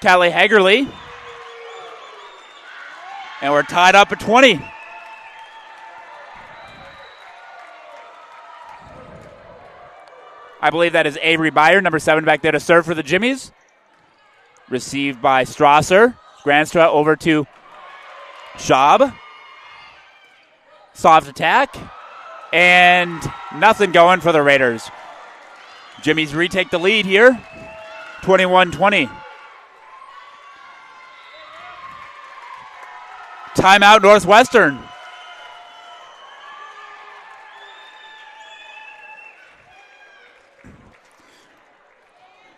Callie Hagerly. And we're tied up at 20. I believe that is Avery Byer, number 7, back there to serve for the Jimmies. Received by Strasser. Granstra over to Schaub. Soft attack. And nothing going for the Raiders. Jimmies retake the lead here. 21-20. Timeout Northwestern.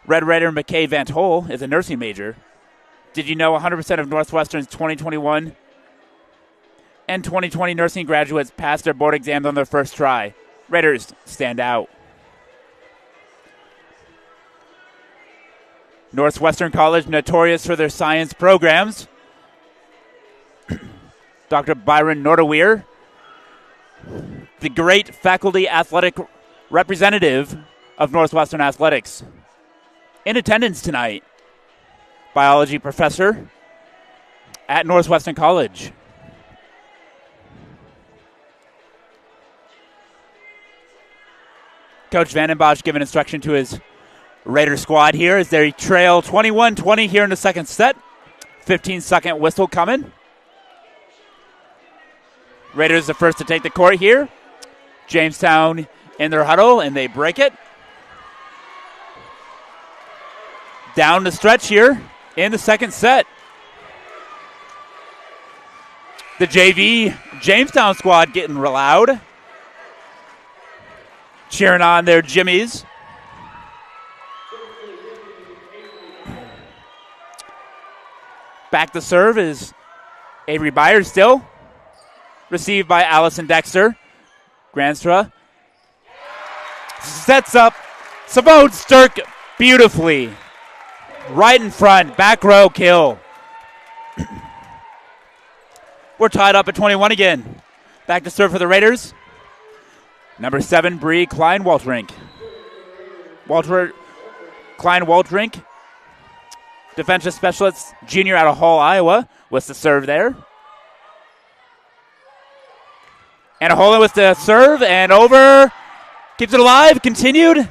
Red Raider McKay Van Tol is a nursing major. Did you know 100% of Northwestern's 2021 and 2020 nursing graduates passed their board exams on their first try? Raiders stand out. Northwestern College, notorious for their science programs. Dr. Byron Nordeweer, the great faculty athletic representative of Northwestern Athletics. In attendance tonight, biology professor at Northwestern College. Coach Vandenbosch giving instruction to his Raider squad here as they trail 21-20 here in the second set. 15-second whistle coming. Raiders the first to take the court here. Jamestown in their huddle, and they break it. Down the stretch here in the second set. The JV Jamestown squad getting loud. Cheering on their Jimmies. Back to serve is Avery Byers still. Received by Allison Dexter. Granstra sets up Savone Sturk beautifully. Right in front, back row kill. We're tied up at 21 again. Back to serve for the Raiders. Number 7, Bree Klein-Waltrink. Klein-Waltrink, defensive specialist, junior out of Hall, Iowa, was the serve there. Anahola with the serve and over. Keeps it alive, continued.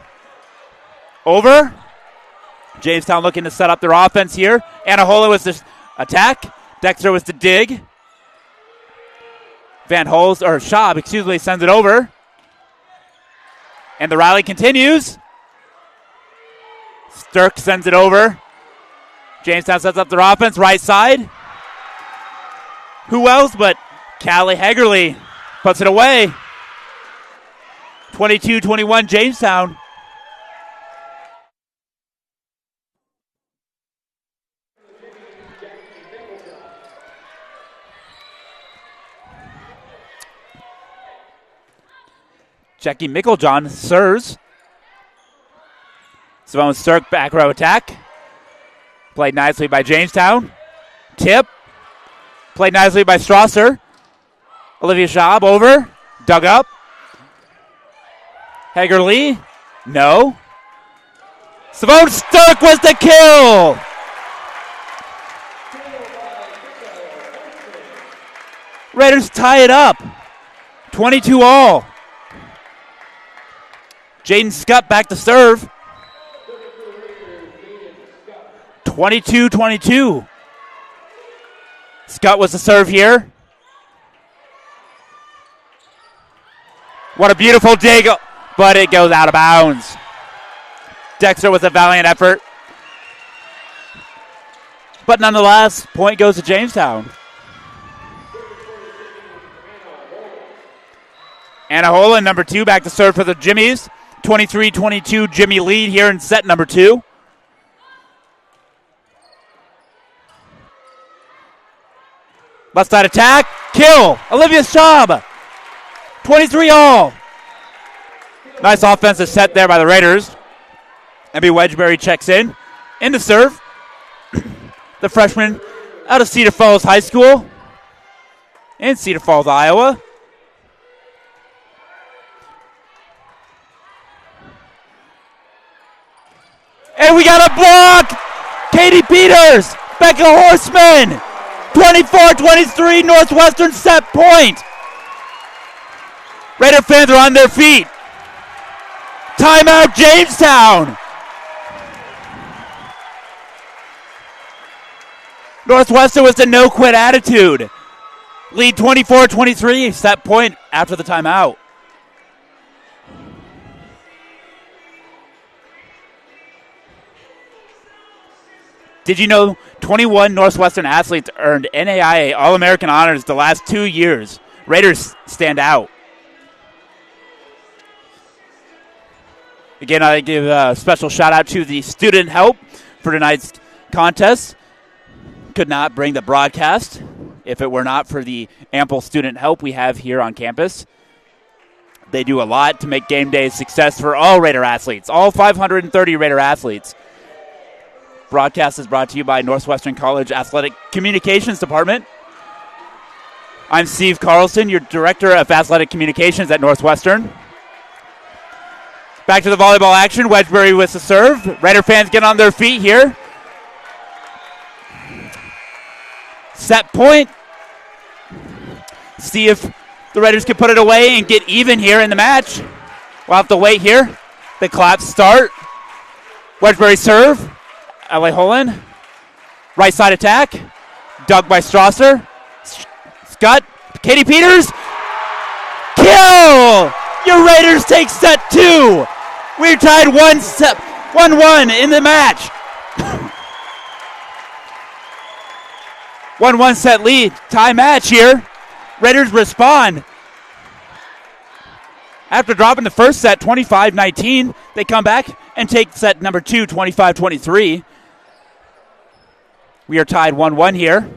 Over. Jamestown looking to set up their offense here. Anahola was the attack. Dexter was the dig. Schaub, sends it over. And the rally continues. Sturck sends it over. Jamestown sets up their offense, right side. Who else but Callie Hagerly puts it away. 22-21 Jamestown. Jackie Micklejohn serves. Savone Sturck back row attack. Played nicely by Jamestown. Tip. Played nicely by Strasser. Olivia Schaub over. Dug up. Hagerly. No. Savone Sturck was the kill. Raiders tie it up. 22-all. Jaden Scott back to serve. 22-22. Scott was the serve here. What a beautiful dig, but it goes out of bounds. Dexter with a valiant effort. But nonetheless, point goes to Jamestown. Anahola, number 2, back to serve for the Jimmies. 23-22 Jimmy lead here in set number 2. Left side attack. Kill. Olivia Schaub. 23-all. Nice offensive set there by the Raiders. Abby Wedgbury checks in. In to serve. The freshman out of Cedar Falls High School in Cedar Falls, Iowa. And we got a block! Katie Peters! Becca Horseman! 24-23 Northwestern set point! Raider fans are on their feet. Timeout Jamestown! Northwestern with a no-quit attitude. Lead 24-23, set point after the timeout. Did you know 21 Northwestern athletes earned NAIA All-American honors the last 2 years? Raiders stand out. Again, I give a special shout-out to the student help for tonight's contest. Could not bring the broadcast if it were not for the ample student help we have here on campus. They do a lot to make game day a success for all Raider athletes, all 530 Raider athletes. Broadcast is brought to you by Northwestern College Athletic Communications Department. I'm Steve Carlson, your Director of Athletic Communications at Northwestern. Back to the volleyball action. Wedgbury with the serve. Raider fans get on their feet here. Set point. See if the Raiders can put it away and get even here in the match. We'll have to wait here. The claps start. Wedgbury serve. L.A. Holland. Right side attack. Dug by Strasser. Scott. Katie Peters. Kill! Your Raiders take set 2. We're tied 1-1 in the match. 1-1 set lead. Tie match here. Raiders respond. After dropping the first set 25-19, they come back and take set number 2 25-23. We are tied 1-1 here.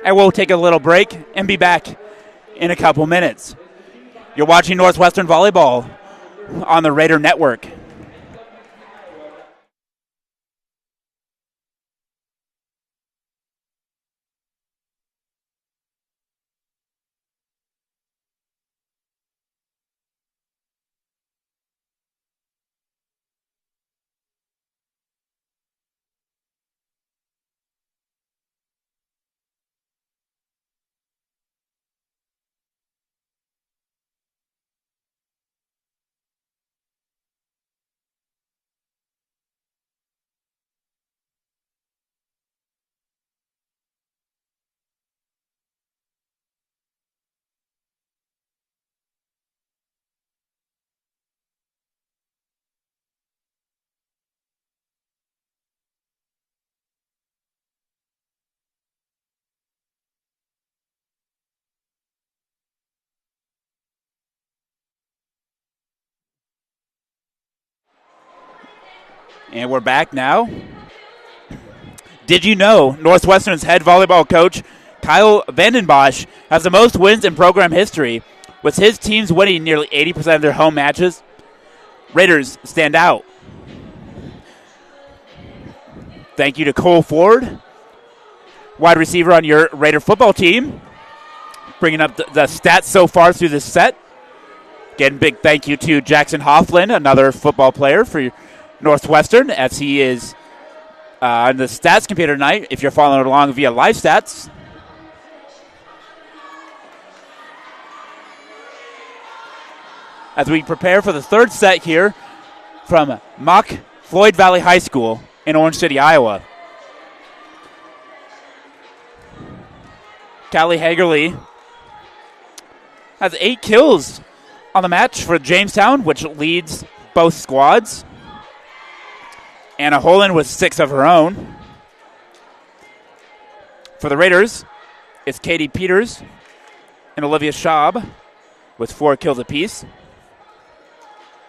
And we'll take a little break and be back in a couple minutes. You're watching Northwestern Volleyball on the Raider Network. And we're back now. Did you know Northwestern's head volleyball coach, Kyle Vandenbosch, has the most wins in program history, with his teams winning nearly 80% of their home matches? Raiders stand out. Thank you to Cole Ford, wide receiver on your Raider football team, bringing up the stats so far through this set. Again, big thank you to Jackson Hoffland, another football player for Northwestern, as he is on the stats computer tonight, if you're following along via live stats. As we prepare for the third set here from Mock Floyd Valley High School in Orange City, Iowa. Callie Hagerly has 8 kills on the match for Jamestown, which leads both squads. Anna Holen with 6 of her own. For the Raiders, it's Katie Peters and Olivia Schaub with 4 kills apiece.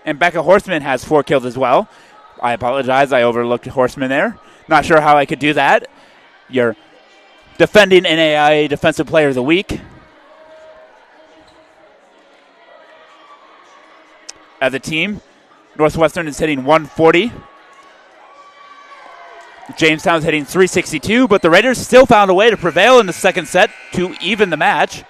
And Becca Horseman has 4 kills as well. I apologize, I overlooked Horseman there. Not sure how I could do that. Your defending NAIA Defensive Player of the Week. As a team, Northwestern is hitting 140. Jamestown's hitting 362, but the Raiders still found a way to prevail in the second set to even the match.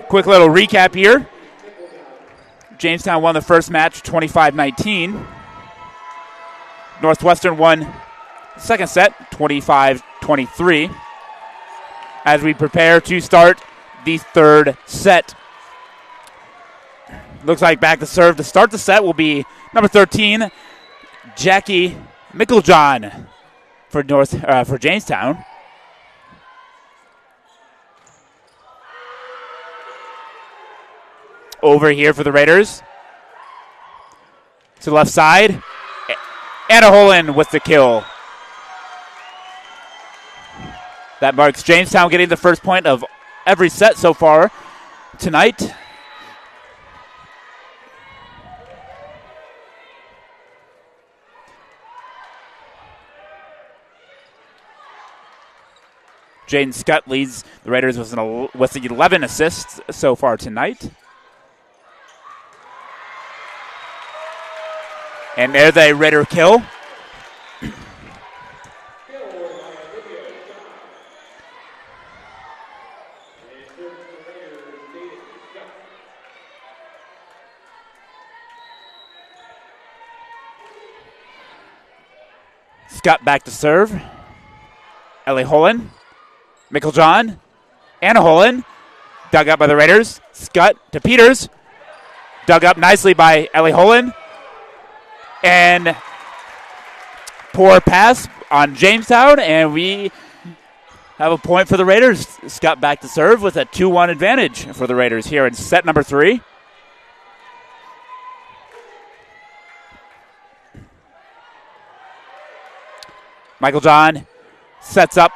Quick little recap here. Jamestown won the first match 25-19. Northwestern won the second set 25-23. As we prepare to start the third set. Looks like back to serve to start the set will be number 13, Jackie Micklejohn for Jamestown. Over here for the Raiders. To the left side. Anna Holen with the kill. That marks Jamestown getting the first point of every set so far tonight. Jaden Scott leads the Raiders with 11 assists so far tonight. And there's a Raider kill. Scott back to serve. Ellie Holen. Micklejohn. Anna Holen. Dug up by the Raiders. Scott to Peters. Dug up nicely by Ellie Holen. And poor pass on Jamestown, and we have a point for the Raiders. Scott back to serve with a 2-1 advantage for the Raiders here in set number 3. Micklejohn sets up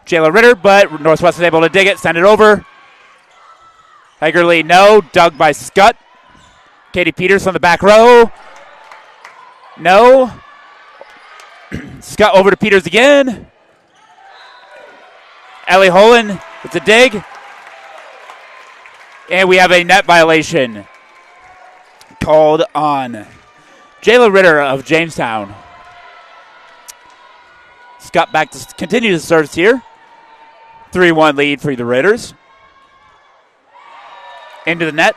Jayla Ritter, but Northwestern able to dig it, send it over. Hagerly, no. Dug by Scott. Katie Peters on the back row. No. Scott over to Peters again. Ellie Holen with the dig. And we have a net violation called on Jayla Ritter of Jamestown. Scott back to continue to serve here. 3-1 lead for the Raiders. Into the net.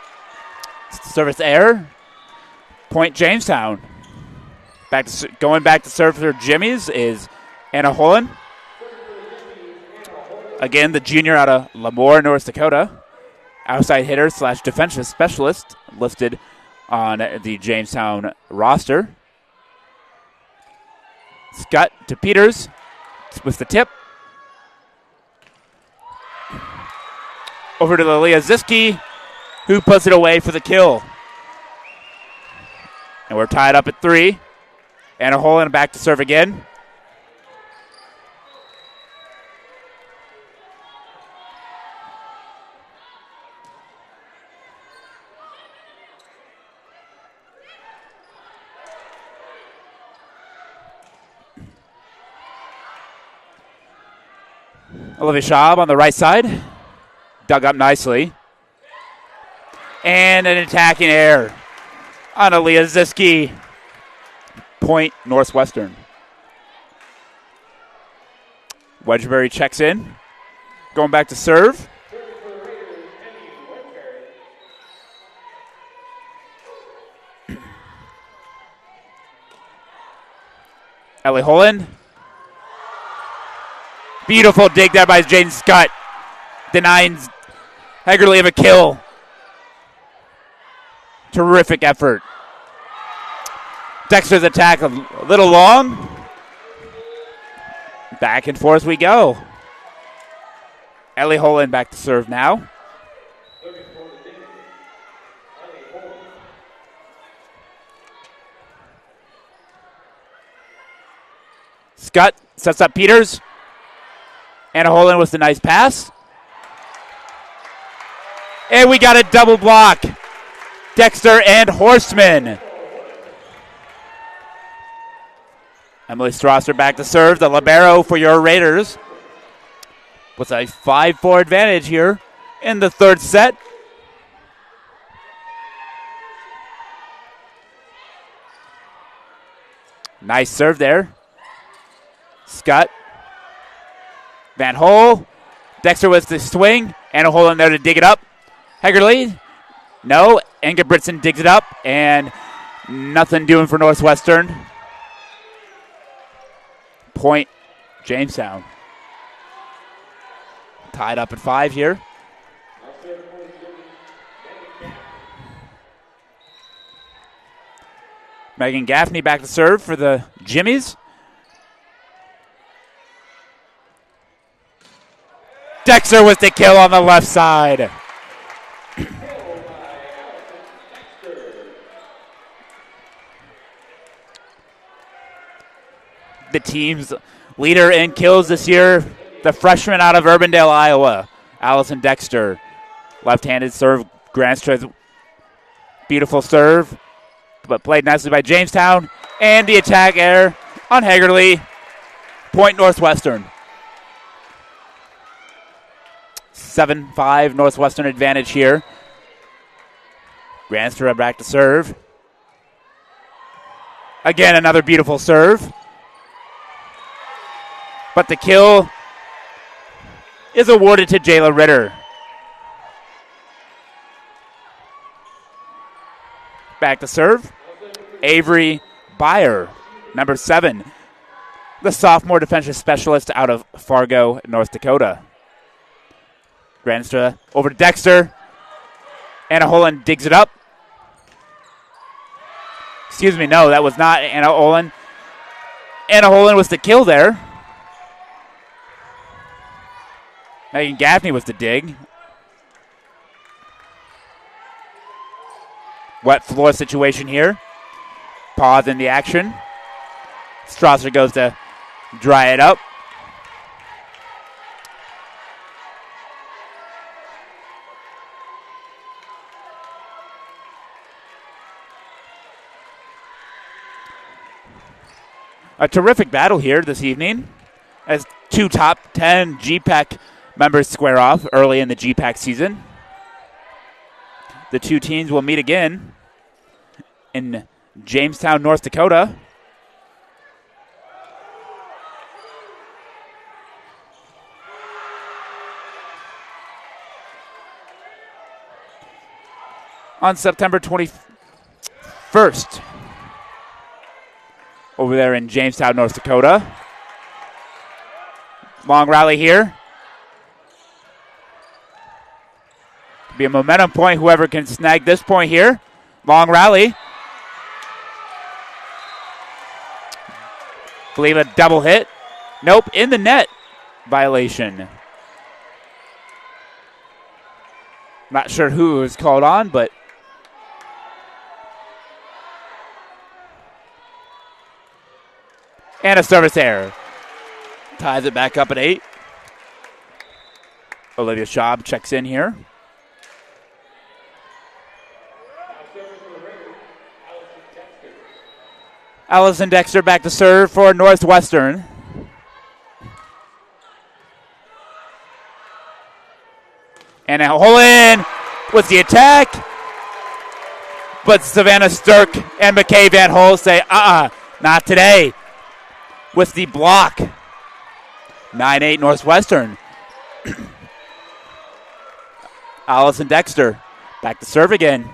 Service error. Point Jamestown. Going back to serve for Jimmy's is Anna Holen. Again, the junior out of Lemoore, North Dakota. Outside hitter / defensive specialist listed on the Jamestown roster. Scott to Peters with the tip. Over to Lilia Ziski, who puts it away for the kill. And we're tied up at 3. Anna Holen back to serve again. Olivia Schaub on the right side. Dug up nicely. And an attacking error on Aaliyah Ziski. Point Northwestern. Wedgbury checks in. Going back to serve. Ellie Holland. Beautiful dig there by Jaden Scott. Denying Hegerly of a kill. Terrific effort. Dexter's attack a little long. Back and forth we go. Ellie Holland back to serve now. Scott sets up Peters. Anna Holland with the nice pass. And we got a double block. Dexter and Horstman. Emily Strasser back to serve. The libero for your Raiders. With a 5-4 advantage here in the third set. Nice serve there. Scott. Van Hole. Dexter with the swing. Anna Holland there to dig it up. Hegerly. No. Ingebrigtsen digs it up. And nothing doing for Northwestern. Point Jamestown. Tied up at 5 here. Megan Gaffney back to serve for the Jimmies. Dexter with the kill on the left side. The team's leader in kills this year, the freshman out of Urbandale, Iowa, Allison Dexter. Left-handed serve, Granstra, beautiful serve, but played nicely by Jamestown. And the attack error on Hegerly. Point Northwestern. 7-5 Northwestern advantage here. Granstra back to serve. Again, another beautiful serve. But the kill is awarded to Jayla Ritter. Back to serve. Avery Byer, number 7. The sophomore defensive specialist out of Fargo, North Dakota. Granstra over to Dexter. Anna Holland digs it up. Excuse me, no, that was not Anna Holland. Anna Holland was the kill there. Megan Gaffney was the dig. Wet floor situation here. Pause in the action. Strasser goes to dry it up. A terrific battle here this evening as two top 10 GPAC members square off early in the GPAC season. The two teams will meet again in Jamestown, North Dakota. On September 21st. Over there in Jamestown, North Dakota. Long rally here. Be a momentum point, whoever can snag this point here. Long rally. Believe a double hit. Nope, in the net. Violation. Not sure who was called on, but and a service error. Ties it back up at 8. Olivia Schaub checks in here. Allison Dexter back to serve for Northwestern. And a hole in with the attack. But Savannah Stirk and McKay Van Hole say, not today. With the block. 9-8 Northwestern. Allison Dexter back to serve again.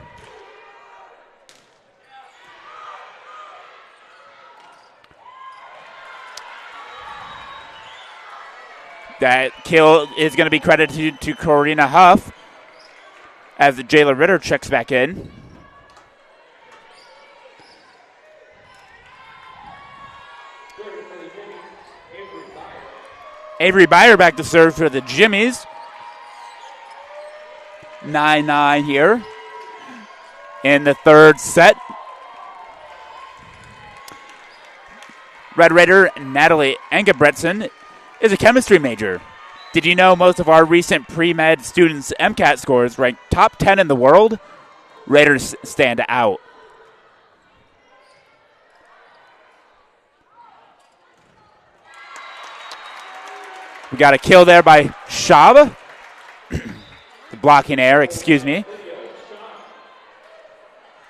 That kill is going to be credited to Corina Huff as Jayla Ritter checks back in. Avery Byer back to serve for the Jimmies. 9-9 here in the third set. Red Raider Natalie Engebretson is a chemistry major. Did you know most of our recent pre-med students' MCAT scores rank top 10 in the world? Raiders stand out. We got a kill there by Shab. The blocking error, excuse me.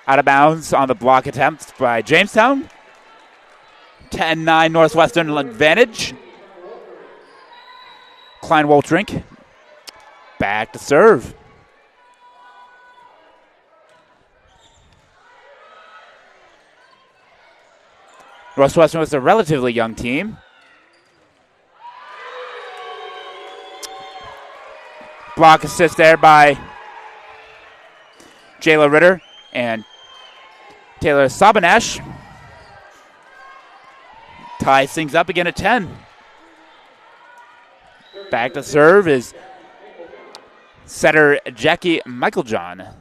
Out of bounds on the block attempt by Jamestown. 10-9 Northwestern advantage. Klein Woltrink back to serve. Northwestern was a relatively young team. Block assist there by Jayla Ritter and Taylor Sabanash. Ties things up again at 10. Back to serve is setter Jackie Michaeljohn.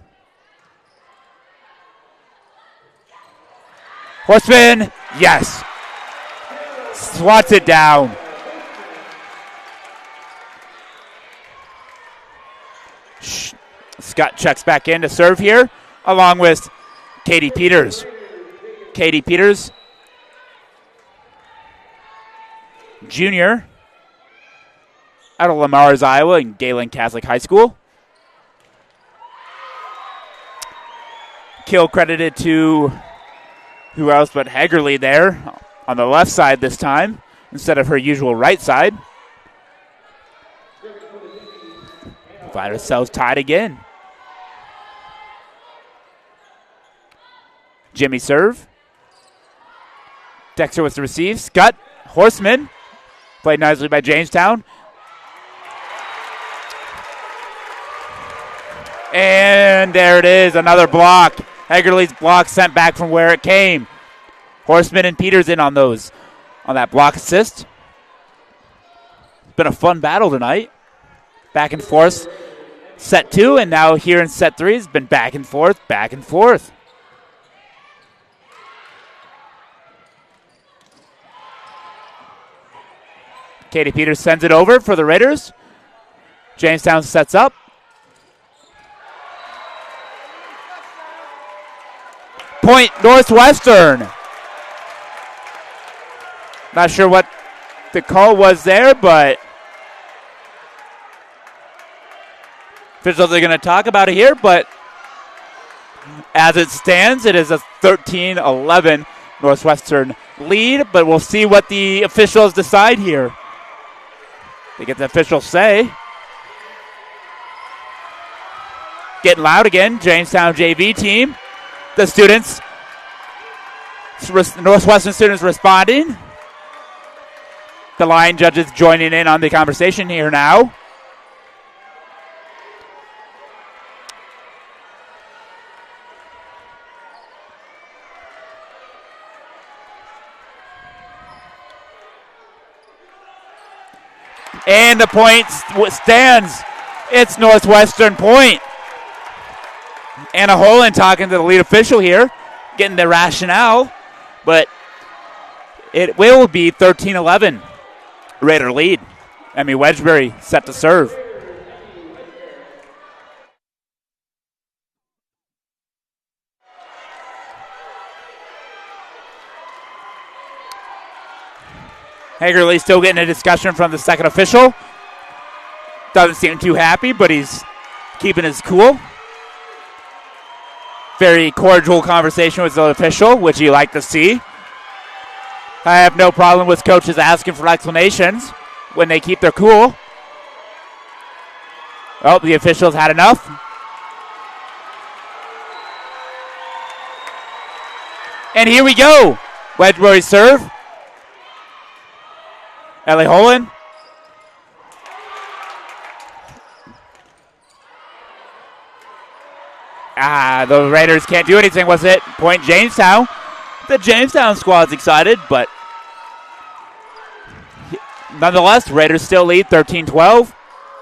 Horseman, yes. Swats it down. Scott checks back in to serve here, along with Katie Peters. Katie Peters, junior, out of Lamar's, Iowa, in Galen Catholic High School. Kill credited to who else but Hagerly there on the left side this time instead of her usual right side. Find ourselves tied again. Jimmy serve. Dexter with the receive. Scott Horseman. Played nicely by Jamestown. And there it is, another block. Hagerly's block sent back from where it came. Horseman and Peters in on those, on that block assist. It's been a fun battle tonight. Back and forth. Set 2, and now here in set 3, it's been back and forth, back and forth. Katie Peters sends it over for the Raiders. Jamestown sets up. Point Northwestern. Not sure what the call was there, but officials are going to talk about it here, but as it stands, it is a 13-11 Northwestern lead, but we'll see what the officials decide here. They get the official say. Getting loud again, Jamestown JV team. The students, Northwestern students responding. The line judges joining in on the conversation here now. And the point stands. It's Northwestern point. Anna Holen talking to the lead official here, getting the rationale, but it will be 13-11. Raider lead. Emmy Wedgbury set to serve. Hagerly still getting a discussion from the second official. Doesn't seem too happy, but he's keeping his cool. Very cordial conversation with the official, which you like to see. I have no problem with coaches asking for explanations when they keep their cool. Oh, the officials had enough. And here we go. Wedgbury serve. Ellie Holland. The Raiders can't do anything, was it? Point Jamestown. The Jamestown squad's excited, but nonetheless, Raiders still lead 13-12.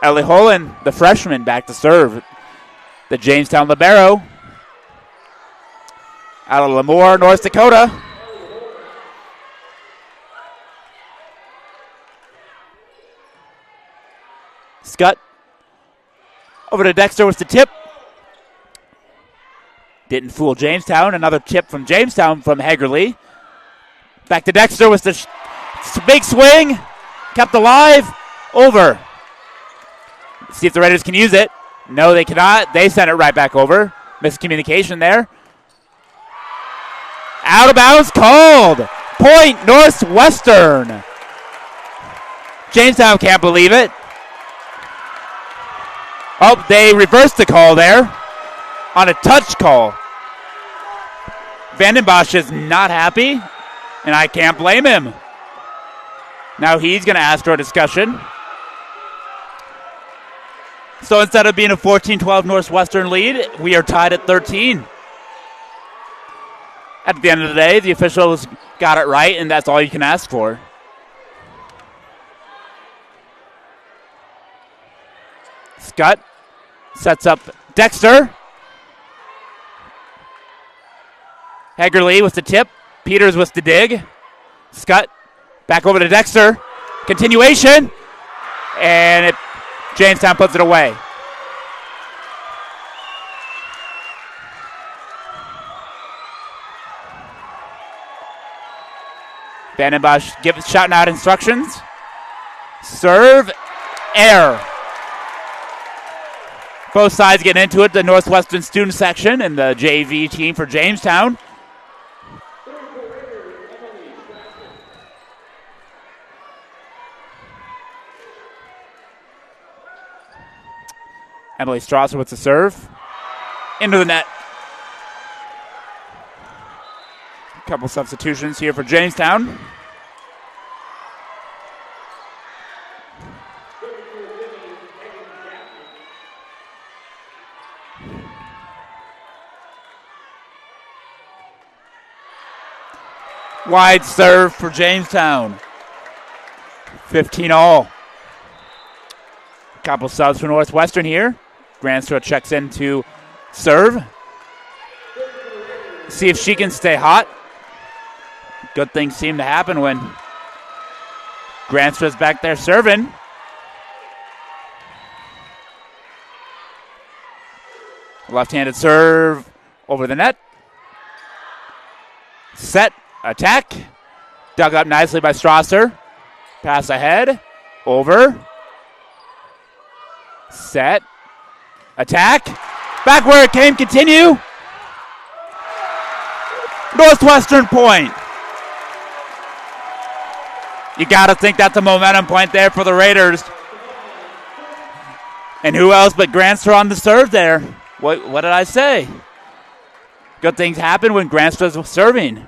Ellie Holland, the freshman, back to serve. The Jamestown libero. Out of Lemoore, North Dakota. Scott. Over to Dexter with the tip. Didn't fool Jamestown. Another tip from Jamestown from Hagerly. Back to Dexter with the big swing. Kept alive. Over. See if the Raiders can use it. No, they cannot. They sent it right back over. Miscommunication there. Out of bounds called. Point Northwestern. Jamestown can't believe it. Oh, they reversed the call there on a touch call. Vandenbosch is not happy, and I can't blame him. Now he's going to ask for a discussion. So instead of being a 14-12 Northwestern lead, we are tied at 13. At the end of the day, the officials got it right, and that's all you can ask for. Scott sets up Dexter. Hagerly with the tip. Peters with the dig. Scott back over to Dexter. Continuation. And Jamestown puts it away. Vandenbosch shouting out instructions. Serve. Air. Both sides getting into it. The Northwestern student section and the JV team for Jamestown. Emily Strasser with the serve. Into the net. A couple substitutions here for Jamestown. Wide serve for Jamestown. 15 all. Couple subs for Northwestern here. Granstra checks in to serve. See if she can stay hot. Good things seem to happen when Granstra's back there serving. Left-handed serve over the net. Set. Attack. Dug up nicely by Strasser. Pass ahead. Over. Set. Attack. Back where it came. Continue. Northwestern point. You got to think that's a momentum point there for the Raiders. And who else but Granstra on the serve there? What did I say? Good things happen when Granstra's serving.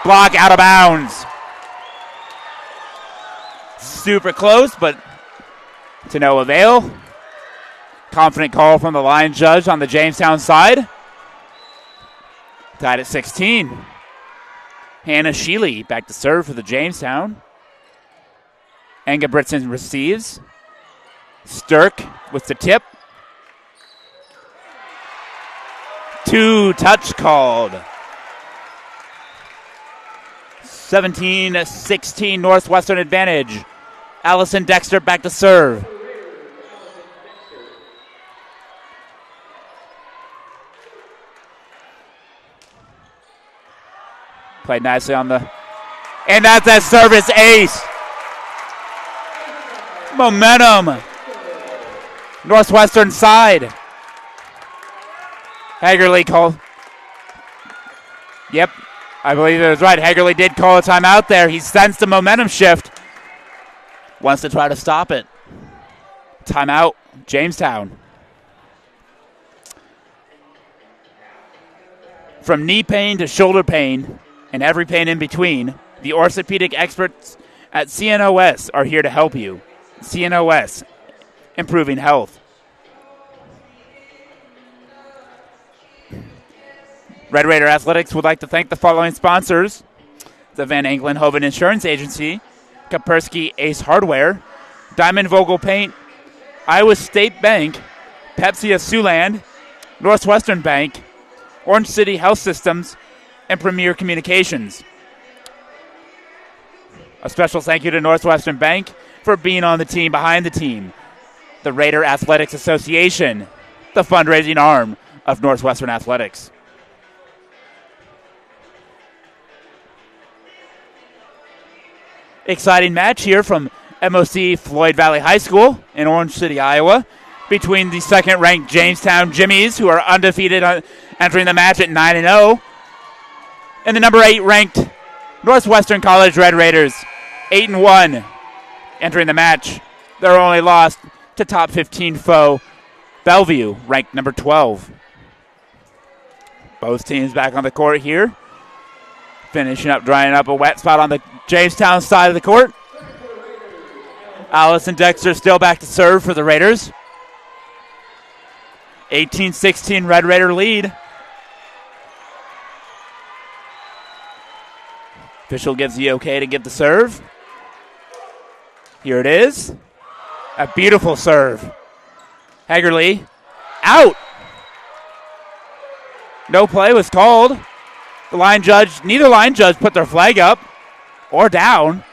Block out of bounds. Super close, but to no avail. Confident call from the line judge on the Jamestown side. Tied at 16. Hannah Sheely back to serve for the Jamestown. Engebritsen receives. Stirk with the tip. 2 touch called. 17-16 Northwestern advantage. Allison Dexter back to serve. Played nicely on the... And that's that service ace. Momentum. Northwestern side. Hagerly called. Yep, I believe it was right. Hagerly did call a timeout there. He sensed the momentum shift. Wants to try to stop it. Timeout, Jamestown. From knee pain to shoulder pain and every pain in between, the orthopedic experts at CNOS are here to help you. CNOS, improving health. Red Raider Athletics would like to thank the following sponsors: the Van Engelen-Hoven Insurance Agency, Kaspersky Ace Hardware, Diamond Vogel Paint, Iowa State Bank, Pepsi of Siouxland, Northwestern Bank, Orange City Health Systems, and Premier Communications. A special thank you to Northwestern Bank for being on the team behind the team. The Raider Athletics Association, the fundraising arm of Northwestern Athletics. Exciting match here from MOC Floyd Valley High School in Orange City, Iowa, between the second-ranked Jamestown Jimmies, who are undefeated entering the match at 9-0, and the number 8-ranked Northwestern College Red Raiders, 8-1, entering the match. Their only loss to top 15 foe Bellevue, ranked number 12. Both teams back on the court here. Finishing up, drying up a wet spot on the Jamestown side of the court. Allison Dexter still back to serve for the Raiders. 18-16 Red Raider lead. Official gives the okay to give the serve. Here it is. A beautiful serve. Hagerly out. No play was called. Neither line judge put their flag up or down.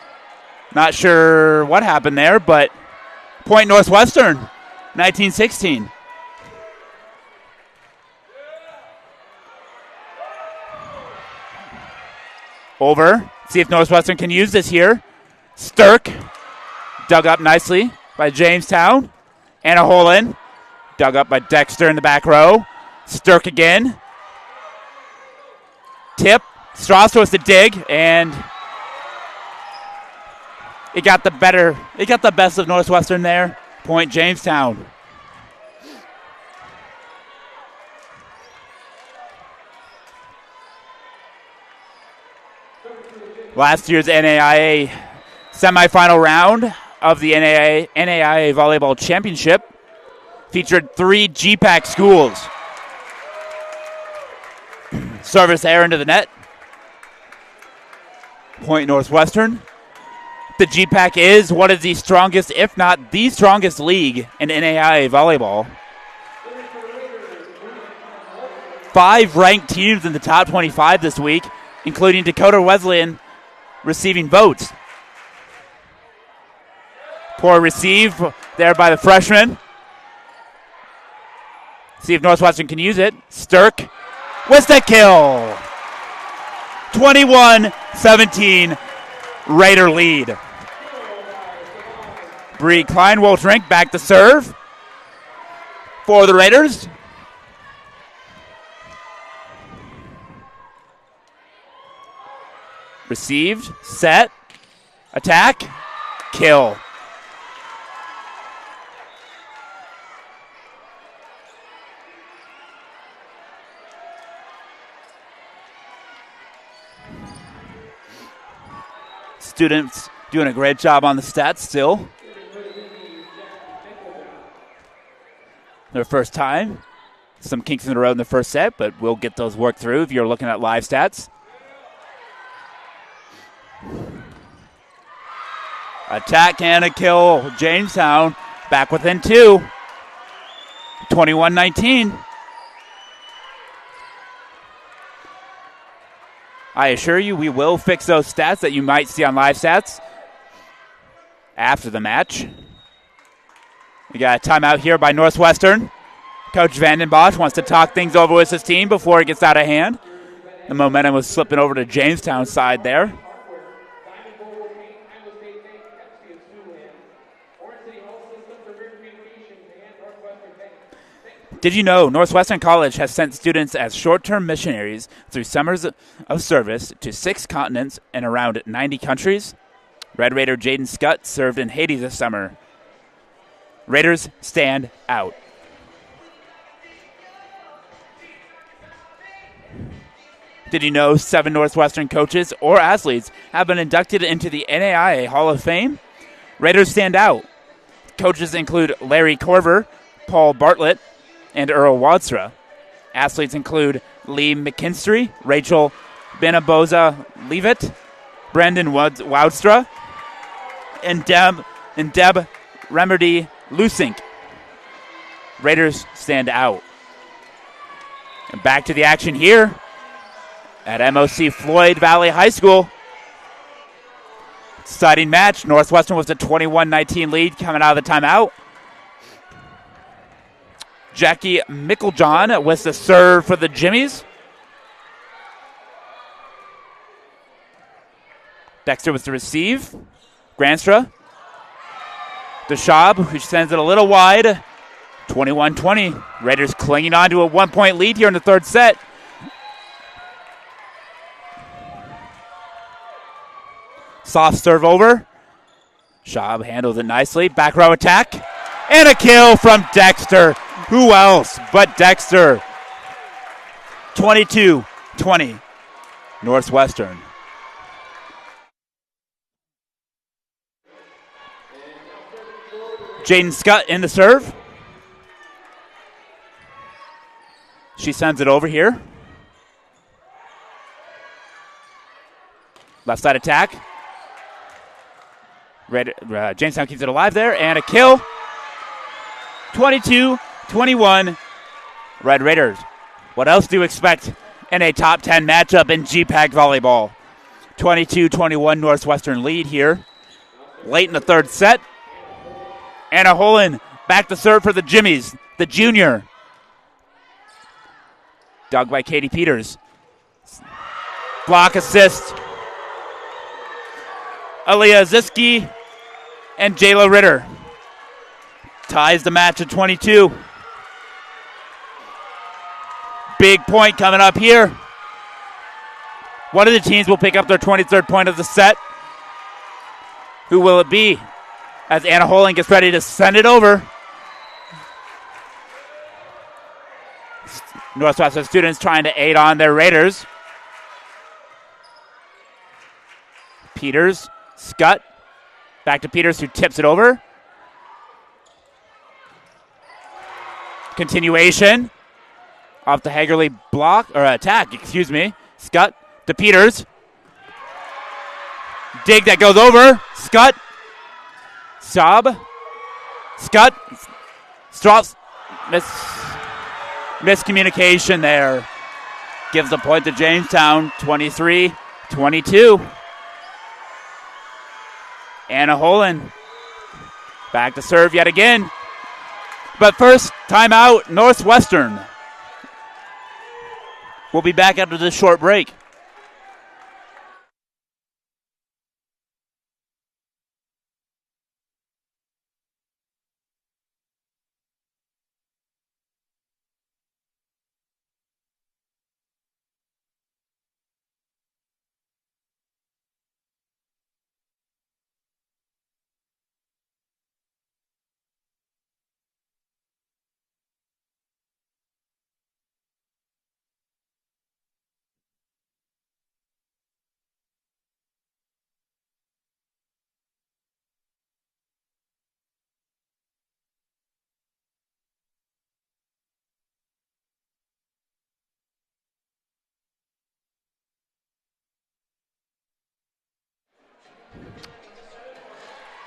Not sure what happened there, but point Northwestern, 19-16. Over. See if Northwestern can use this here. Stirk. Dug up nicely by Jamestown. Anna Holland. Dug up by Dexter in the back row. Stirk again. Tip. Strasser was to dig, and it got the best of Northwestern there. Point Jamestown. Last year's NAIA semifinal round of the NAIA Volleyball Championship featured 3 GPAC schools. Service air into the net. Point Northwestern. The GPAC is one of the strongest, if not the strongest league in NAIA volleyball. 5 ranked teams in the top 25 this week, including Dakota Wesleyan receiving votes. Poor receive there by the freshman. See if Northwestern can use it. Stirk with the kill. 21-17 Raider lead. Bree Klein-Woltrink back to serve for the Raiders. Received, set, attack, kill. Students doing a great job on the stats still. Their first time. Some kinks in the road in the first set, but we'll get those worked through if you're looking at live stats. Attack and a kill. Jamestown back within 2. 21-19. I assure you we will fix those stats that you might see on live stats after the match. We got a timeout here by Northwestern. Coach Vanden Bosch wants to talk things over with his team before it gets out of hand. The momentum was slipping over to Jamestown's side there. Did you know Northwestern College has sent students as short-term missionaries through summers of service to 6 continents and around 90 countries? Red Raider Jaden Scott served in Haiti this summer. Raiders stand out. Did you know 7 Northwestern coaches or athletes have been inducted into the NAIA Hall of Fame? Raiders stand out. Coaches include Larry Corver, Paul Bartlett, and Earl Wadstra. Athletes include Lee McKinstry, Rachel Benaboza-Leavitt, Brandon Wadstra, and Deb Remerdy Lusink. Raiders stand out. And back to the action here at MOC Floyd Valley High School. Exciting match. Northwestern was a 21-19 lead coming out of the timeout. Jackie Micklejohn with the serve for the Jimmies. Dexter with the receive. Granstra. DeShaub, who sends it a little wide. 21-20. Raiders clinging on to a 1-point lead here in the third set. Soft serve over. Schaub handles it nicely. Back row attack. And a kill from Dexter. Who else but Dexter? 22-20. Northwestern. Jaden Scott in the serve. She sends it over here. Left side attack. Jamestown keeps it alive there, and a kill. 22-21, Red Raiders. What else do you expect in a top 10 matchup in GPAC volleyball? 22-21 Northwestern lead here. Late in the third set. Anna Holland back to serve for the Jimmies, the junior. Dug by Katie Peters. Block assist. Aaliyah Ziski and Jayla Ritter. Ties the match at 22. Big point coming up here. One of the teams will pick up their 23rd point of the set. Who will it be? As Anna Holland gets ready to send it over. Northwestern students trying to aid on their Raiders. Peters, Scott, back to Peters who tips it over. Continuation off the Hagerly block, or attack, excuse me. Scott to Peters. Dig that goes over. Scott. Saab. Scott. Strauss. Miscommunication there. Gives the point to Jamestown, 23-22. Anna Holland back to serve yet again. But first, timeout, Northwestern. We'll be back after this short break.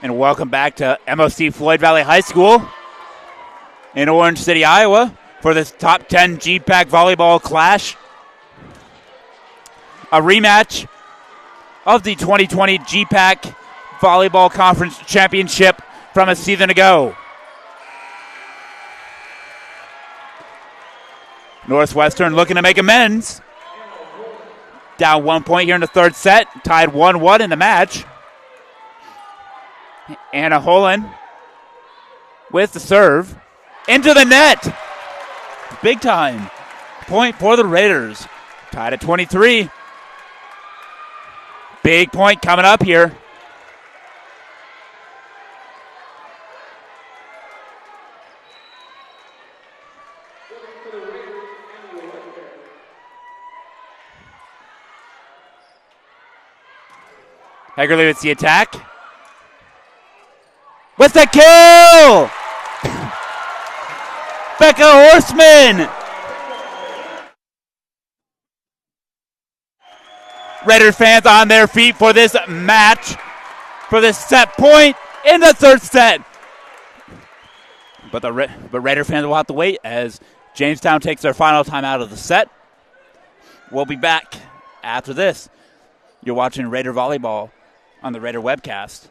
And welcome back to MOC Floyd Valley High School in Orange City, Iowa for this top 10 GPAC volleyball clash. A rematch of the 2020 GPAC Volleyball Conference Championship from a season ago. Northwestern looking to make amends. Down 1 point here in the third set, tied 1-1 in the match. Anna Holland with the serve. Into the net. big time. Point for the Raiders. Tied at 23. Big point coming up here. Hegerly with the attack. With the kill! Becca Horseman! Raiders fans on their feet for this match, for this set point in the third set. But Raider fans will have to wait as Jamestown takes their final time out of the set. We'll be back after this. You're watching Raider Volleyball on the Raider webcast.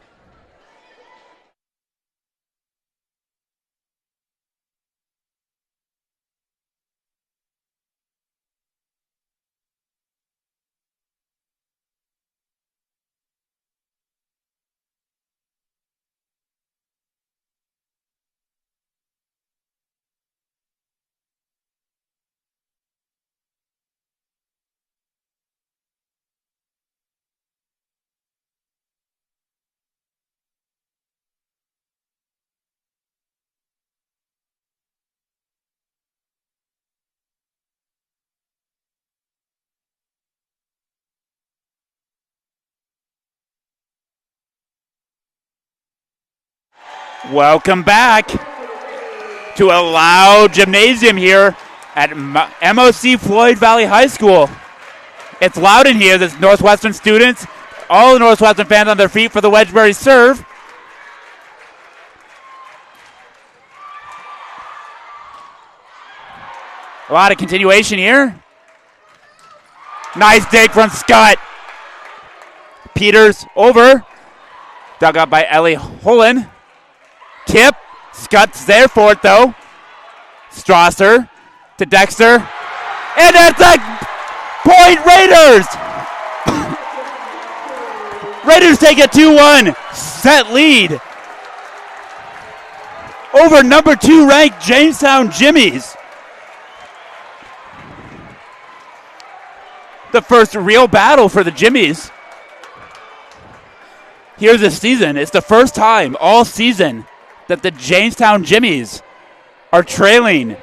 Welcome back to a loud gymnasium here at MOC Floyd Valley High School. It's loud in here. There's Northwestern students, all the Northwestern fans on their feet for the Wedgbury serve. A lot of continuation here. Nice dig from Scott. Peters over. Dug up by Ellie Holland. Tip. Scott's there for it, though. Strasser to Dexter. And that's a point, Raiders! Raiders take a 2-1 set lead over number 2 ranked Jamestown Jimmies. The first real battle for the Jimmies here this season. It's the first time all season that the Jamestown Jimmies are trailing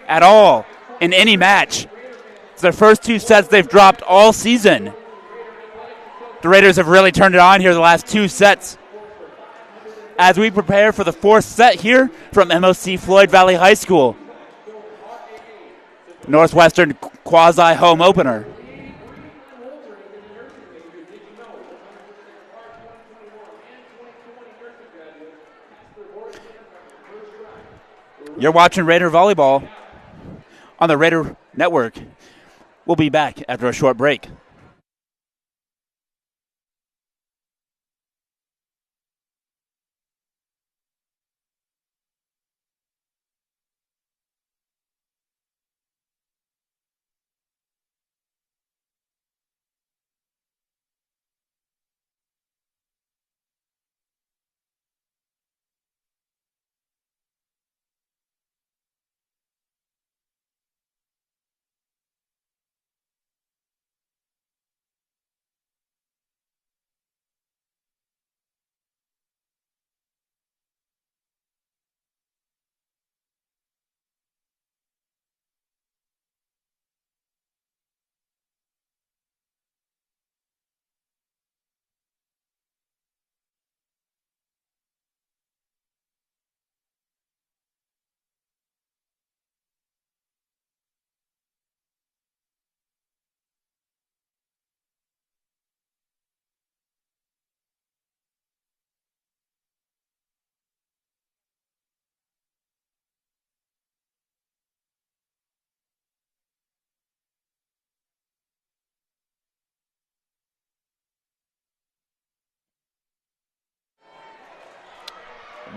at all in any match. It's their first 2 sets they've dropped all season. The Raiders have really turned it on here the last 2 sets. As we prepare for the 4th set here from MOC Floyd Valley High School. Northwestern quasi-home opener. You're watching Raider Volleyball on the Raider Network. We'll be back after a short break.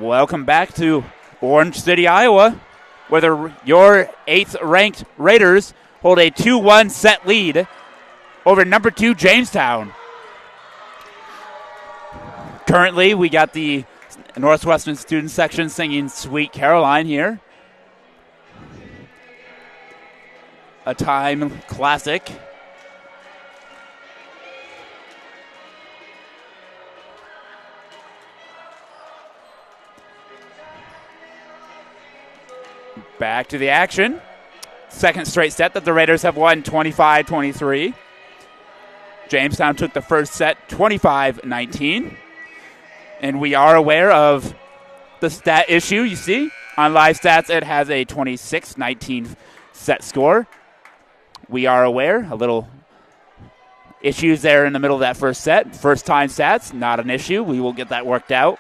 Welcome back to Orange City, Iowa, where your 8th-ranked Raiders hold a 2-1 set lead over number 2 Jamestown. Currently, we got the Northwestern student section singing Sweet Caroline here. a time classic. Back to the action. Second straight set that the Raiders have won 25-23. Jamestown took the first set 25-19. And we are aware of the stat issue. You see, on live stats, it has a 26-19 set score. We are aware. A little issues there in the middle of that first set. First time stats, not an issue. We will get that worked out.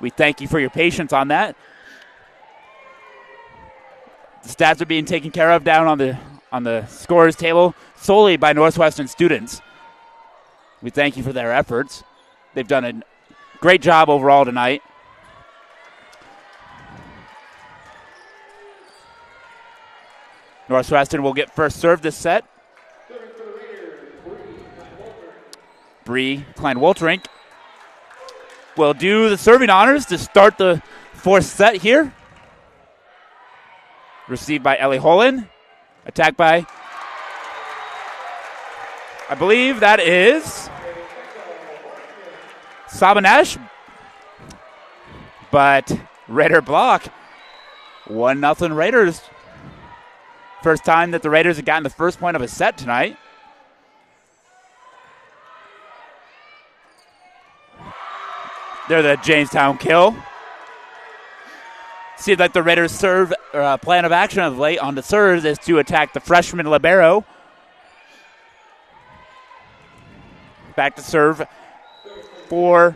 We thank you for your patience on that. The stats are being taken care of down on the scores table solely by Northwestern students. We thank you for their efforts. They've done a great job overall tonight. Northwestern will get first serve this set. Bree Klein-Wolterink will do the serving honors to start the fourth set here. Received by Ellie Holland. Attacked by, I believe that is Sabanesh. But Raider block. 1-0 Raiders. First time that the Raiders have gotten the first point of a set tonight. They're the Jamestown kill. Seems like the Raiders' serve plan of action of late on the serves is to attack the freshman libero. Back to serve for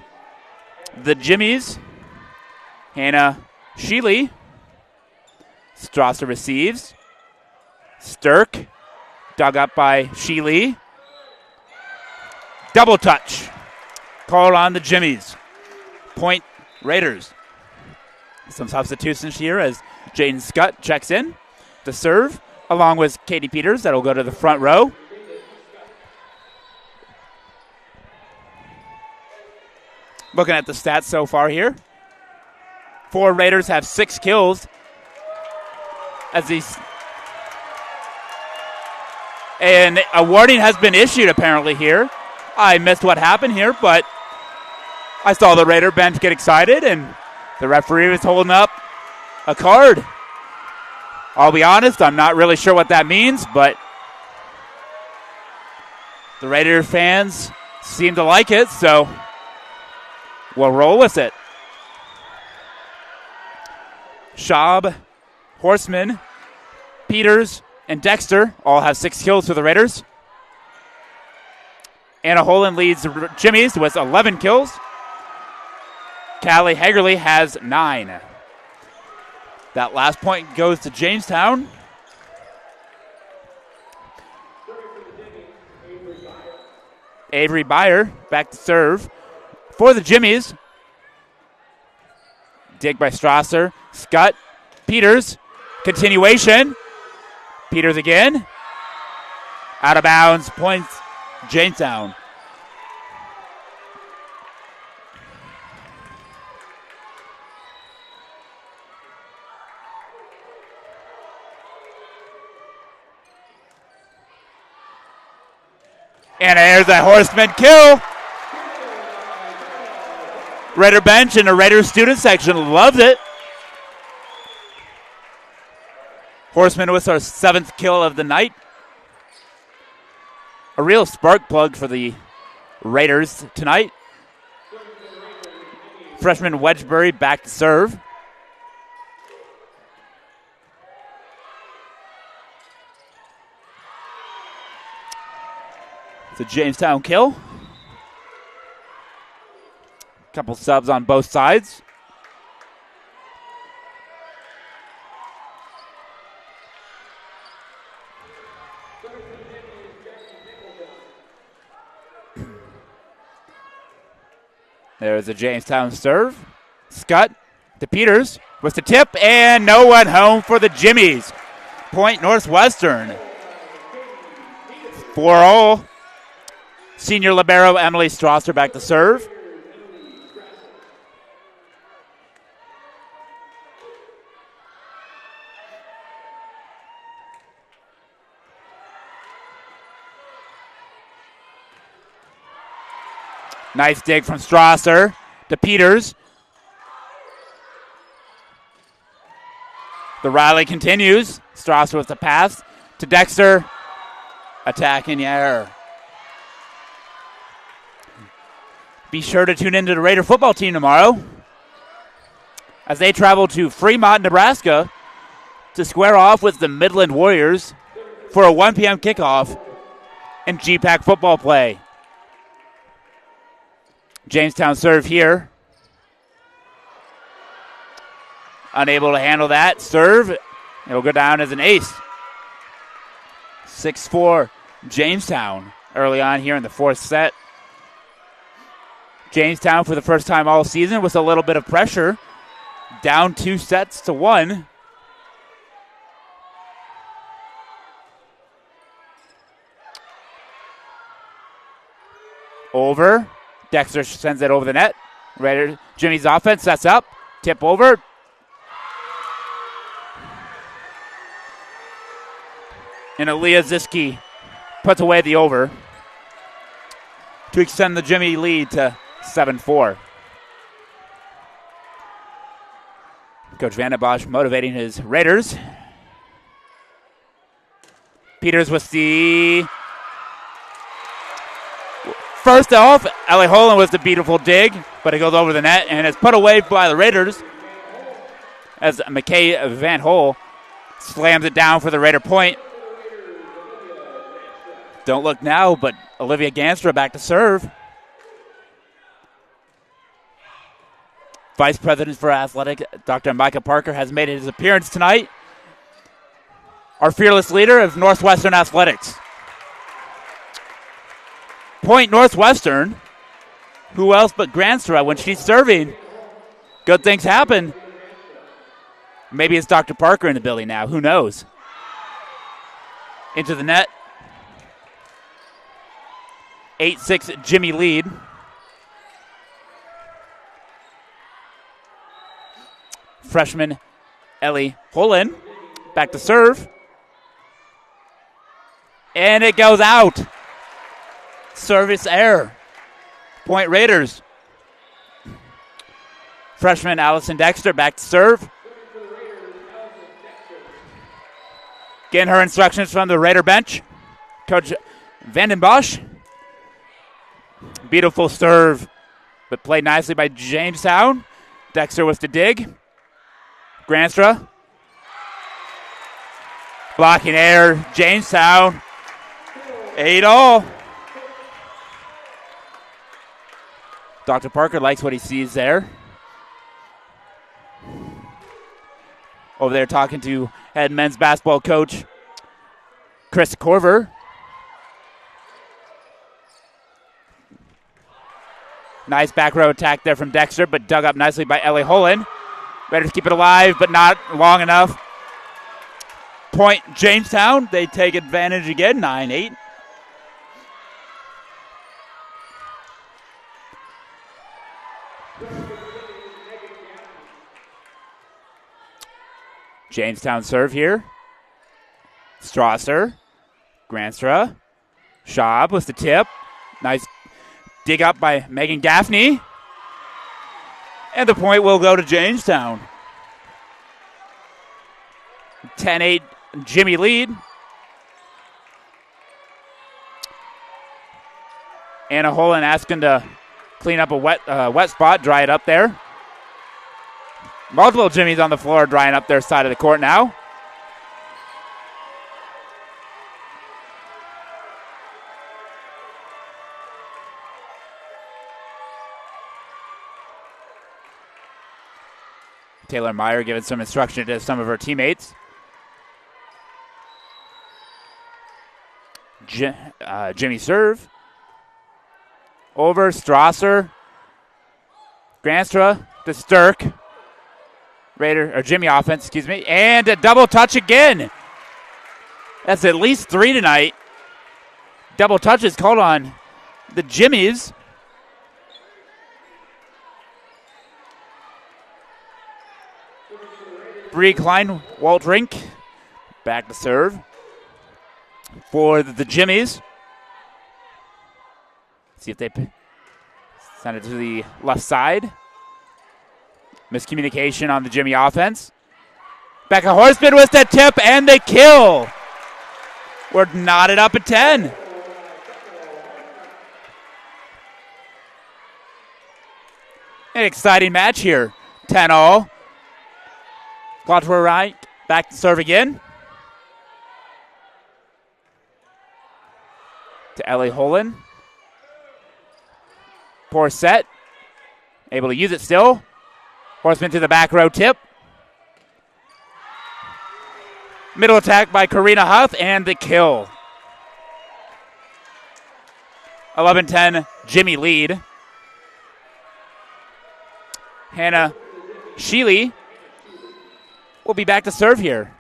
the Jimmies. Hannah Sheely. Strasser receives. Stirk. Dug up by Sheely. Double touch. Called on the Jimmies. Point Raiders. Some substitutions here as Jaden Scott checks in to serve, along with Katie Peters. That'll go to the front row. Looking at the stats so far here. 4 Raiders have 6 kills. And a warning has been issued apparently here. I missed what happened here, but I saw the Raider bench get excited, and the referee was holding up a card. I'll be honest, I'm not really sure what that means, but the Raider fans seem to like it, so we'll roll with it. Schaub, Horseman, Peters, and Dexter all have 6 kills for the Raiders. Anna Holland leads the Jimmies with 11 kills. Callie Hagerly has 9. That last point goes to Jamestown. Avery Byer back to serve for the Jimmies. Dig by Strasser. Scott. Peters. Continuation. Peters again. Out of bounds. Points Jamestown. And there's a Horseman kill. Raider bench and the Raider student section loves it. Horseman with our 7th kill of the night. A real spark plug for the Raiders tonight. Freshman Wedgbury back to serve. It's a Jamestown kill. Couple subs on both sides. There's a Jamestown serve. Scott to Peters with the tip, and no one home for the Jimmies. Point Northwestern. 4-0. Senior libero Emily Strasser back to serve. Nice dig from Strasser to Peters. The rally continues. Strasser with the pass to Dexter. Attack in the air. Be sure to tune into the Raider football team tomorrow as they travel to Fremont, Nebraska to square off with the Midland Warriors for a 1 p.m. kickoff in GPAC football play. Jamestown serve here. Unable to handle that serve. It'll go down as an ace. 6-4 Jamestown early on here in the fourth set. Jamestown for the first time all season with a little bit of pressure. Down 2-1. Over. Dexter sends it over the net. Raider, Jimmy's offense sets up. Tip over. And Aaliyah Ziski puts away the over to extend the Jimmy lead to 7-4. Coach Van den Bosch motivating his Raiders. Peters with the first off. Ellie Holland with the beautiful dig, but it goes over the net and is put away by the Raiders as McKay Van Hole slams it down for the Raider point. Don't look now, but Olivia Ganstra back to serve. Vice President for Athletic, Dr. Micah Parker, has made his appearance tonight. Our fearless leader of Northwestern Athletics. Point Northwestern. Who else but Granstra when she's serving? Good things happen. Maybe it's Dr. Parker in the building now. Who knows? Into the net. 8-6 Jimmy lead. Freshman Ellie Holland back to serve. And it goes out. Service error. Point Raiders. Freshman Allison Dexter back to serve. Getting her instructions from the Raider bench. Coach Van den Bosch. Beautiful serve, but played nicely by Jamestown. Dexter with the dig. Granstra. Blocking air. Jamestown. 8-all. Dr. Parker likes what he sees there. Over there talking to head men's basketball coach Chris Corver. Nice back row attack there from Dexter, but dug up nicely by Ellie Holland. Raiders keep it alive, but not long enough. Point Jamestown. They take advantage again, 9-8. Jamestown serve here. Strasser. Granstra. Schaub with the tip. Nice dig up by Megan Gaffney. And the point will go to Jamestown. 10-8 Jimmy lead. Anna Holland asking to clean up a wet spot, dry it up there. Multiple Jimmys on the floor drying up their side of the court now. Taylor Meyer giving some instruction to some of her teammates. Jimmy serve. Over, Strasser. Granstra to Stirk. Jimmy offense, excuse me. And a double touch again. That's at least 3 tonight. Double touches called on the Jimmies. Bree Klein, Walt Rink, back to serve for the Jimmies. See if Send it to the left side. Miscommunication on the Jimmy offense. Becca Horseman with the tip and the kill. We're knotted up at 10. An exciting match here. 10-all. Clock to her right. Back to serve again. To Ellie Holland. Poor set. Able to use it still. Horseman to the back row tip. Middle attack by Karina Huff and the kill. 11-10 Jimmy lead. Hannah Sheely will be back to serve here.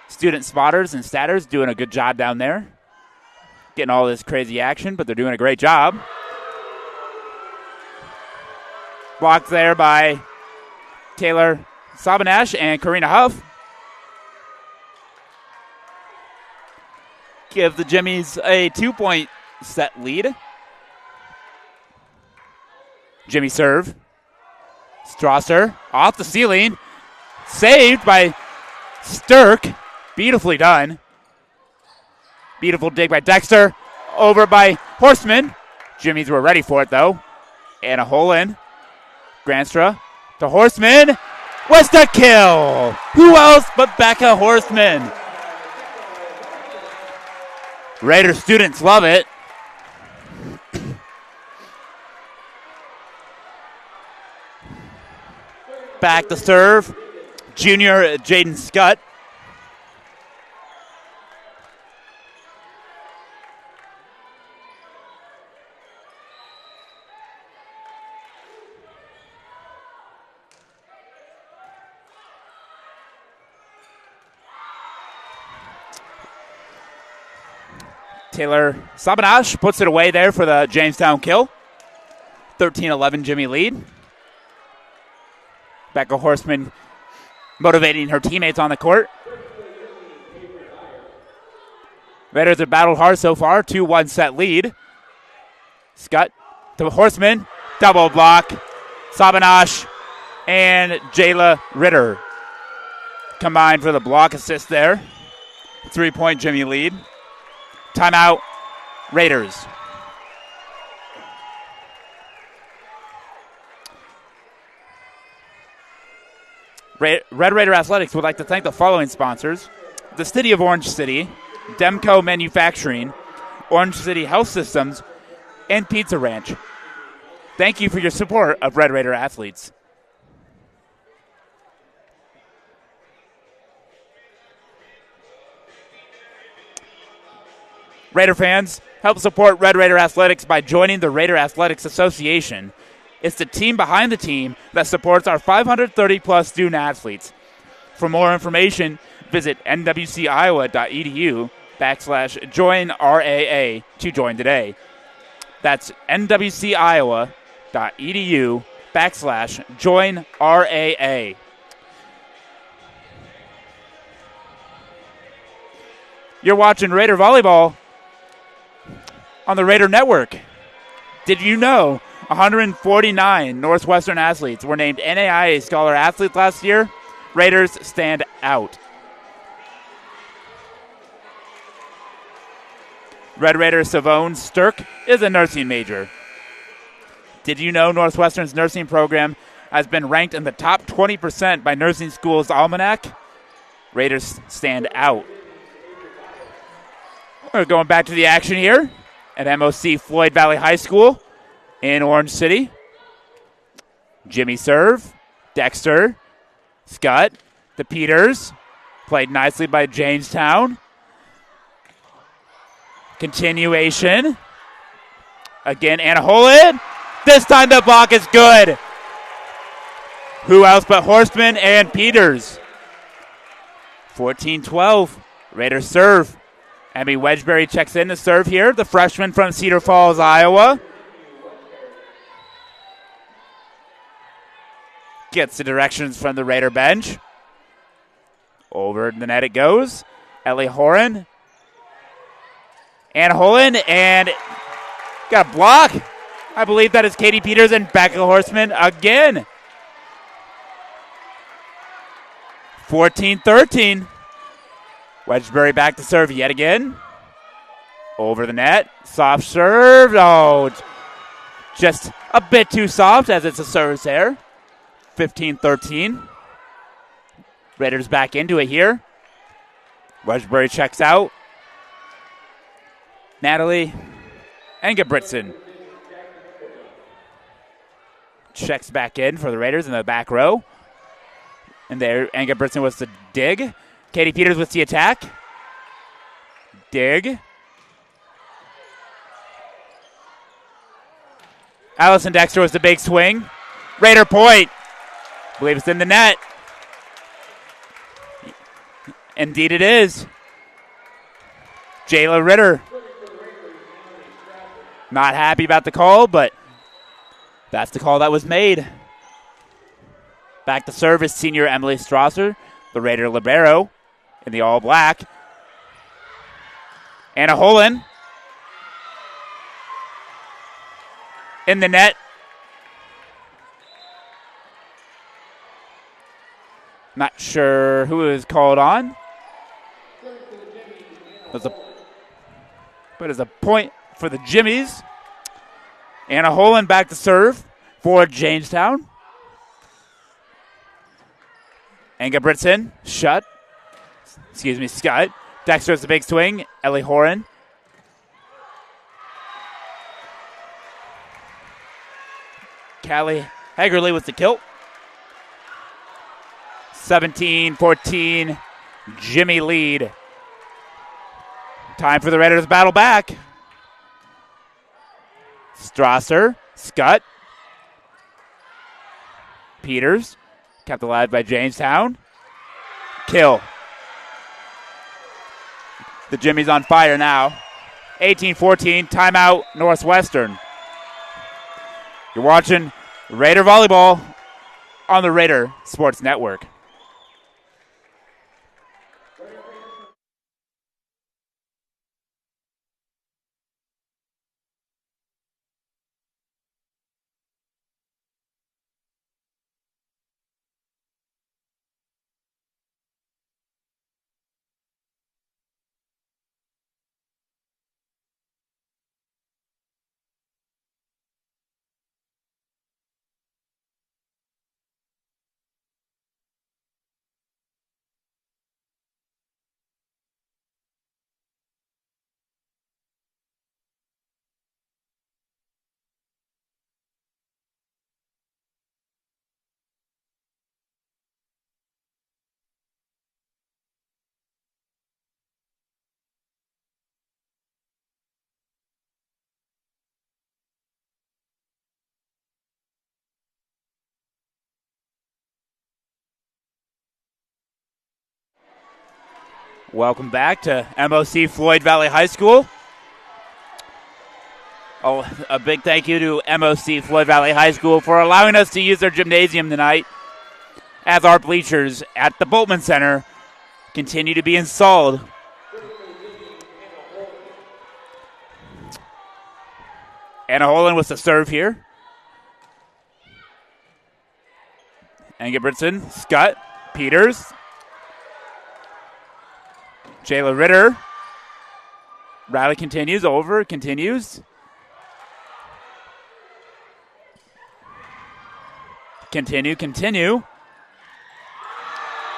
Student spotters and statters doing a good job down there. Getting all this crazy action, but they're doing a great job. Blocked there by Taylor Sabanash and Karina Huff. Give the Jimmies a 2-point set lead. Jimmy serve. Strasser off the ceiling. Saved by Stirk. Beautifully done. Beautiful dig by Dexter. Over by Horseman. Jimmies were ready for it, though. And a hole in. Granstra to Horseman. What's the kill? Who else but Becca Horseman? Raider students love it. Back to serve. Junior Jaden Scott. Taylor Sabanash puts it away there for the Jamestown kill. 13-11 Jimmy lead. Becca Horseman motivating her teammates on the court. Raiders have battled hard so far. 2-1 set lead. Scott to Horseman. Double block. Sabanash and Jayla Ritter combined for the block assist there. 3-point Jimmy lead. Timeout, Raiders. Red Raider Athletics would like to thank the following sponsors: the City of Orange City, Demco Manufacturing, Orange City Health Systems, and Pizza Ranch. Thank you for your support of Red Raider Athletes. Raider fans, help support Red Raider Athletics by joining the Raider Athletics Association. It's the team behind the team that supports our 530-plus student athletes. For more information, visit nwciowa.edu/join-RAA to join today. That's nwciowa.edu/join-RAA. You're watching Raider Volleyball on the Raider Network. Did you know 149 Northwestern athletes were named NAIA Scholar Athletes last year? Raiders stand out. Red Raider Savone Stirk is a nursing major. Did you know Northwestern's nursing program has been ranked in the top 20% by Nursing School's Almanac? Raiders stand out. We're going back to the action here at MOC Floyd Valley High School in Orange City. Jimmy serve. Dexter. Scott. To Peters. Played nicely by Jamestown. Continuation. Again, Anna Holland. This time the block is good. Who else but Horseman and Peters? 14-12. Raiders serve. Emmy Wedgbury checks in to serve here, the freshman from Cedar Falls, Iowa. Gets the directions from the Raider bench. Over the net it goes. Ellie Horan. Anna Holland, and got a block. I believe that is Katie Peters and Becca Horseman again. 14-13. Wedgbury back to serve yet again. Over the net. Soft serve. Oh, just a bit too soft as it's a service error. 15-13. Raiders back into it here. Wedgbury checks out. Natalie Engebritsen checks back in for the Raiders in the back row. And there, Engebritsen was the dig. Katie Peters with the attack. Dig. Allison Dexter was the big swing. Raider point. I believe it's in the net. Indeed it is. Jayla Ritter. Not happy about the call, but that's the call that was made. Back to service, senior Emily Strasser, the Raider libero in the all-black. Anna Holland in the net. Not sure who is called on. But it's a point for the Jimmies. Anna Holland back to serve for Jamestown. Engebritsen, Scott. Dexter is the big swing. Ellie Horan. Callie Hagerly with the kill. 17-14, Jimmy lead. Time for the Raiders to battle back. Strasser, Scott. Peters, kept alive by Jamestown. Kill. The Jimmy's on fire now. 18-14, timeout, Northwestern. You're watching Raider Volleyball on the Raider Sports Network. Welcome back to MOC Floyd Valley High School. Oh, a big thank you to MOC Floyd Valley High School for allowing us to use their gymnasium tonight as our bleachers at the Boatman Center continue to be installed. Anna Holland with the serve here. Engebritsen, Scott, Peters. Jayla Ritter. Rally continues. Continue.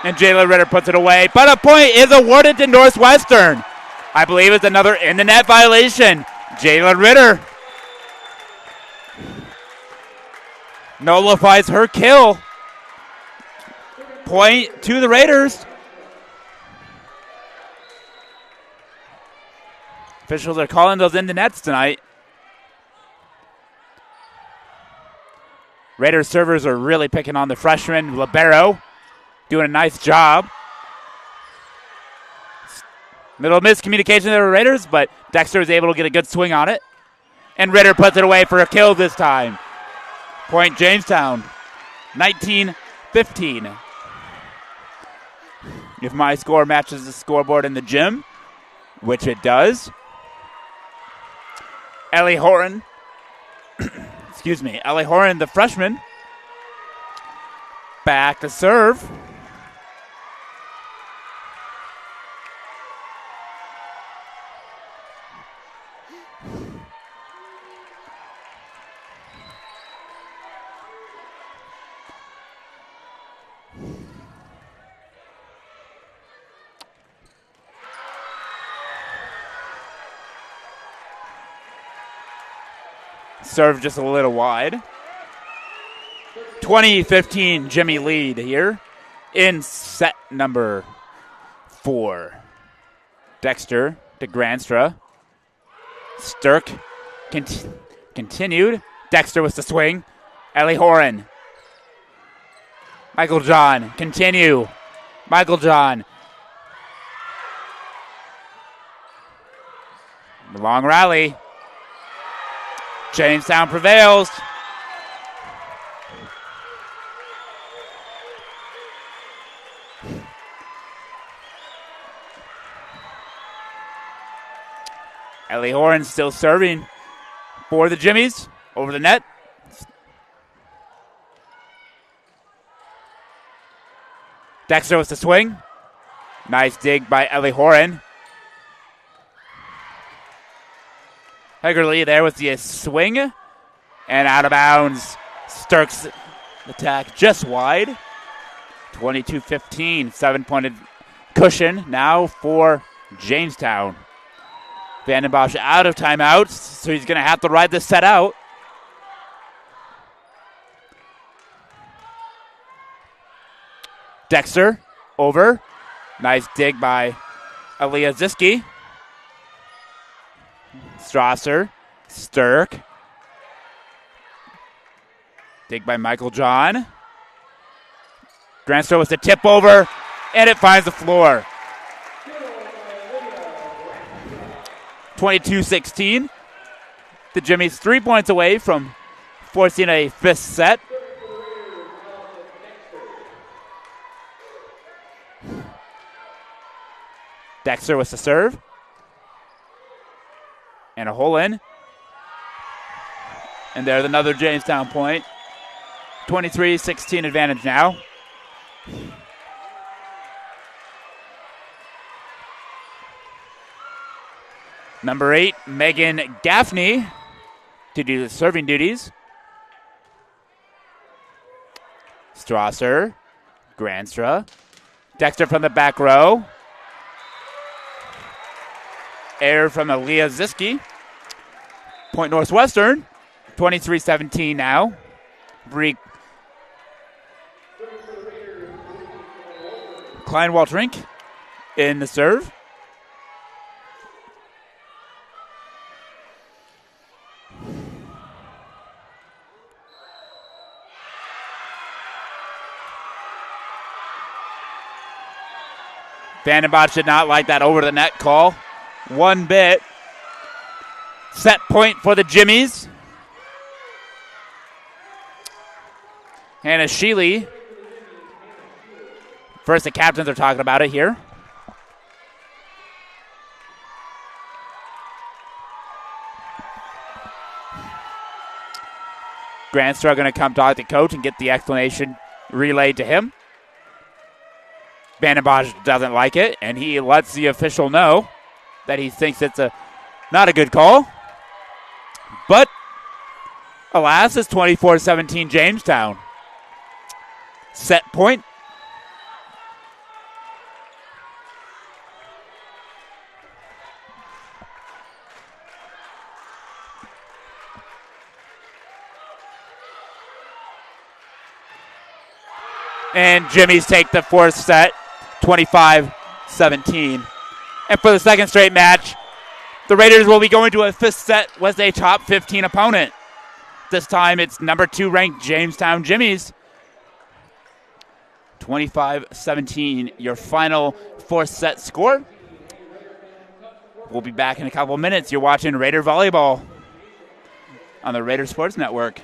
And Jayla Ritter puts it away. But a point is awarded to Northwestern. I believe it's another in the net violation. Jayla Ritter nullifies her kill. Point to the Raiders. Officials are calling those in the nets tonight. Raiders servers are really picking on the freshman libero, doing a nice job. Little miscommunication there with Raiders, but Dexter is able to get a good swing on it. And Ritter puts it away for a kill this time. Point Jamestown, 19-15. If my score matches the scoreboard in the gym, which it does. Ellie Horan Excuse me. Ellie Horan, the freshman. Back to serve. Serve just a little wide. 20-15 Jimmy lead here in set number 4. Dexter to Granstra. Stirk continued. Dexter with the swing. Ellie Horan. Michael John continue. Michael John. The long rally. Jamestown prevails. Ellie Horan still serving for the Jimmies over the net. Dexter with the swing. Nice dig by Ellie Horan. Hegerly there with the swing. And out of bounds. Stirk's attack just wide. 22-15. 7-point cushion now for Jamestown. Vandenbosch out of timeouts, so he's going to have to ride this set out. Dexter over. Nice dig by Aaliyah Ziski. Strasser. Stirk. Dig by Michael John. Granstra with the tip over, and it finds the floor. 22-16. The Jimmies 3 points away from forcing a 5th set. Dexter with the serve. And a hole in. And there's another Jamestown point. 23-16 advantage now. Number 8, Megan Gaffney to do the serving duties. Strasser, Granstra, Dexter from the back row. Air from Aaliyah Ziski. Point Northwestern, 23-17 now. Bree Klein-Waltrink in the serve. Vandenbosch did not like that over the net call one bit. Set point for the Jimmies. Hannah Sheely. First, the captains are talking about it here. Granstra going to come talk to coach and get the explanation relayed to him. Vandenbosch doesn't like it, and he lets the official know that he thinks it's not a good call. But, alas, it's 24-17 Jamestown. Set point. And Jimmy's take the 4th set, 25-17. And for the second straight match, the Raiders will be going to a 5th set with a top 15 opponent. This time it's number 2 ranked Jamestown Jimmies. 25-17, your final 4th set score. We'll be back in a couple minutes. You're watching Raider Volleyball on the Raider Sports Network.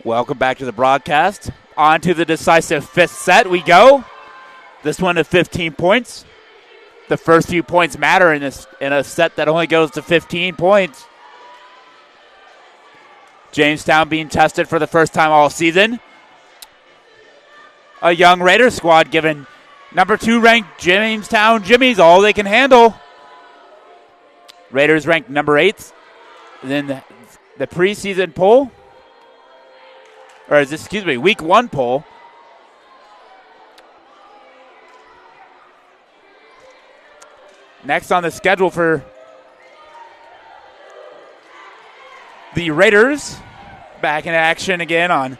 Welcome back to the broadcast. On to the decisive fifth set we go. This one at 15 points. The first few points matter in a set that only goes to 15 points. Jamestown being tested for the first time all season. A young Raiders squad giving number 2 ranked Jamestown Jimmies all they can handle. Raiders ranked number 8. Then the preseason poll, week 1 poll. Next on the schedule for the Raiders, back in action again on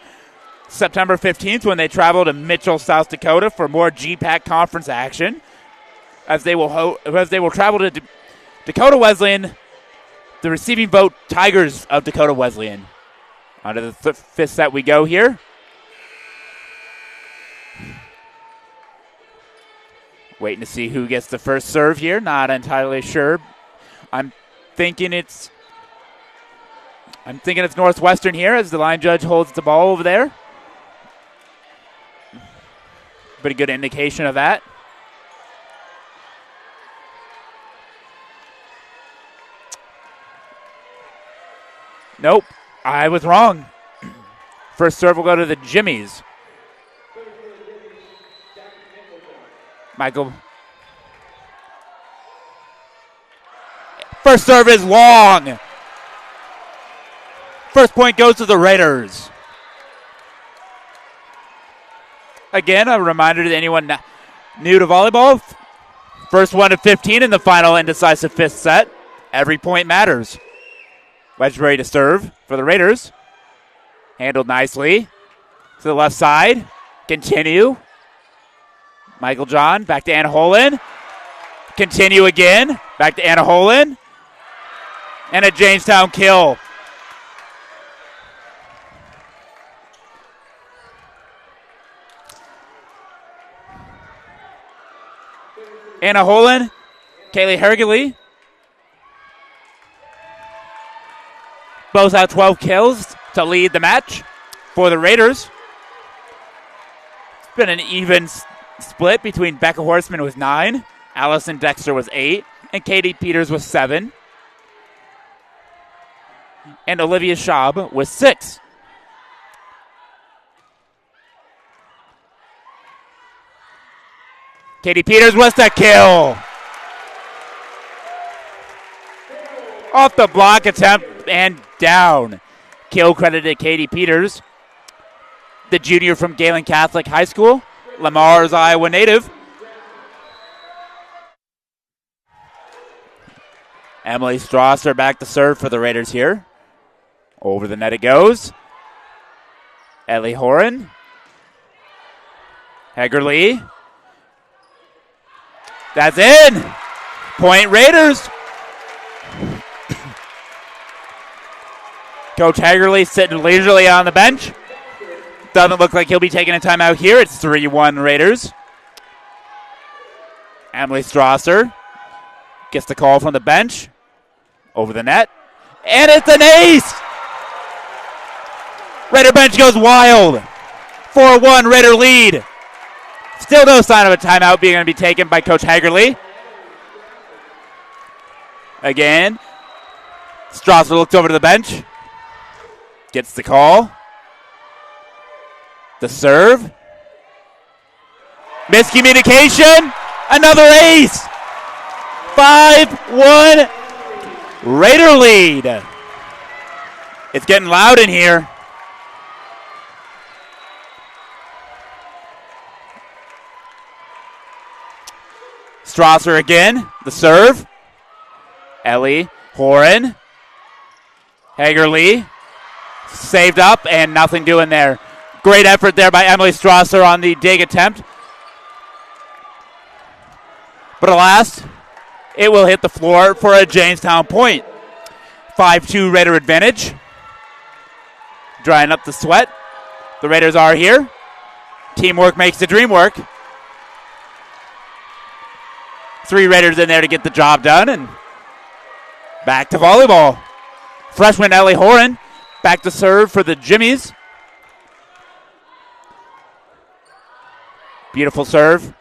September 15th when they travel to Mitchell, South Dakota for more GPAC conference action. As they will travel to Dakota Wesleyan, the receiving vote Tigers of Dakota Wesleyan. On to the fifth set we go here. Waiting to see who gets the first serve here. Not entirely sure. I'm thinking it's Northwestern here as the line judge holds the ball over there. Pretty good indication of that. Nope, I was wrong. First serve will go to the Jimmies. Michael. First serve is long. First point goes to the Raiders. Again, a reminder to anyone new to volleyball. First one at 15 in the final and decisive fifth set. Every point matters. Wedgbury to serve for the Raiders. Handled nicely. To the left side. Continue. Michael John back to Anna Holland. Continue again. Back to Anna Holland. And a Jamestown kill. Anna Holland. Kaylee Hergely. Both out 12 kills to lead the match for the Raiders. It's been an even split between Becca Horseman with 9, Allison Dexter was 8, and Katie Peters was 7. And Olivia Schaub was 6. Katie Peters was the kill. Off the block attempt and down. Kill credited Katie Peters, the junior from Galen Catholic High School, Lamar's Iowa native. Emily Strasser back to serve for the Raiders here. Over the net it goes. Ellie Horan. Hegerly. That's in. Point Raiders. Coach Hagerly sitting leisurely on the bench. Doesn't look like he'll be taking a timeout here. It's 3-1 Raiders. Emily Strasser gets the call from the bench. Over the net. And it's an ace! Raider bench goes wild. 4-1 Raider lead. Still no sign of a timeout being going to be taken by Coach Hagerly. Again, Strasser looks over to the bench. Gets the call. The serve. Miscommunication. Another ace. 5-1 Raider lead. It's getting loud in here. Strasser again. The serve. Ellie Horan. Hagerly. Saved up and nothing doing there. Great effort there by Emily Strasser on the dig attempt. But alas, it will hit the floor for a Jamestown point. 5-2 Raider advantage. Drying up the sweat. The Raiders are here. Teamwork makes the dream work. 3 Raiders in there to get the job done. And back to volleyball. Freshman Ellie Horan back to serve for the Jimmies. Beautiful serve.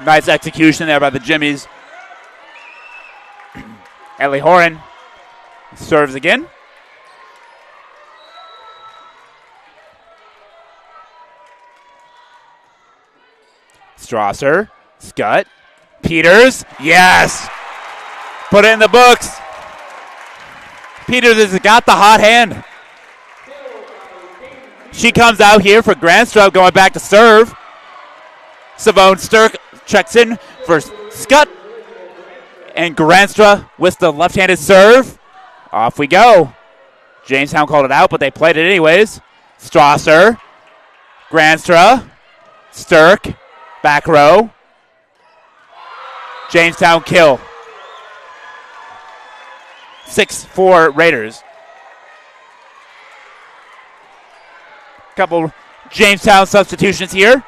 Nice execution there by the Jimmies. Ellie Horan serves again. Strasser, Scott, Peters, yes! Put it in the books. Peters has got the hot hand. She comes out here for Granstra going back to serve. Savone Sturck checks in for Scott. And Granstra with the left-handed serve. Off we go. Jamestown called it out, but they played it anyways. Strasser, Granstra, Sturck, back row. Jamestown kill. 6-4 Raiders. Couple Jamestown substitutions here.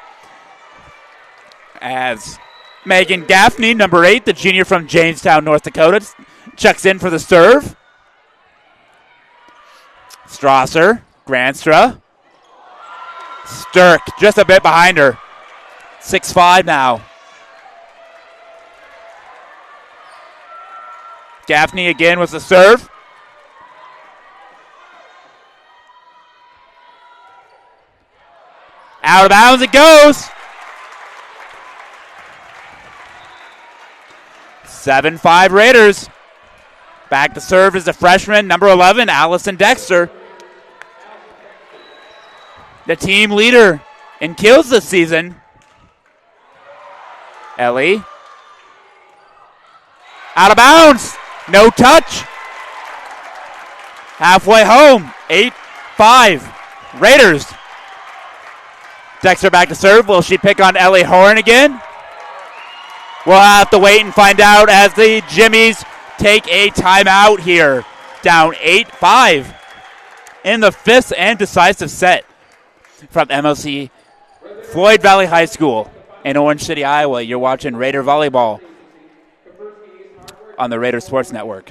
As Megan Gaffney, number 8, the junior from Jamestown, North Dakota, checks in for the serve. Strasser, Granstra, Sturck, just a bit behind her. 6-5 now. Gaffney again with the serve. Out of bounds it goes. 7-5 Raiders. Back to serve is the freshman, number 11, Allison Dexter. The team leader in kills this season. Ellie. Out of bounds. No touch. Halfway home. 8-5 Raiders. Dexter back to serve. Will she pick on Ellie Horn again? We'll have to wait and find out as the Jimmies take a timeout here. Down 8-5 in the fifth and decisive set from MLC Floyd Valley High School in Orange City, Iowa. You're watching Raider Volleyball on the Raider Sports Network.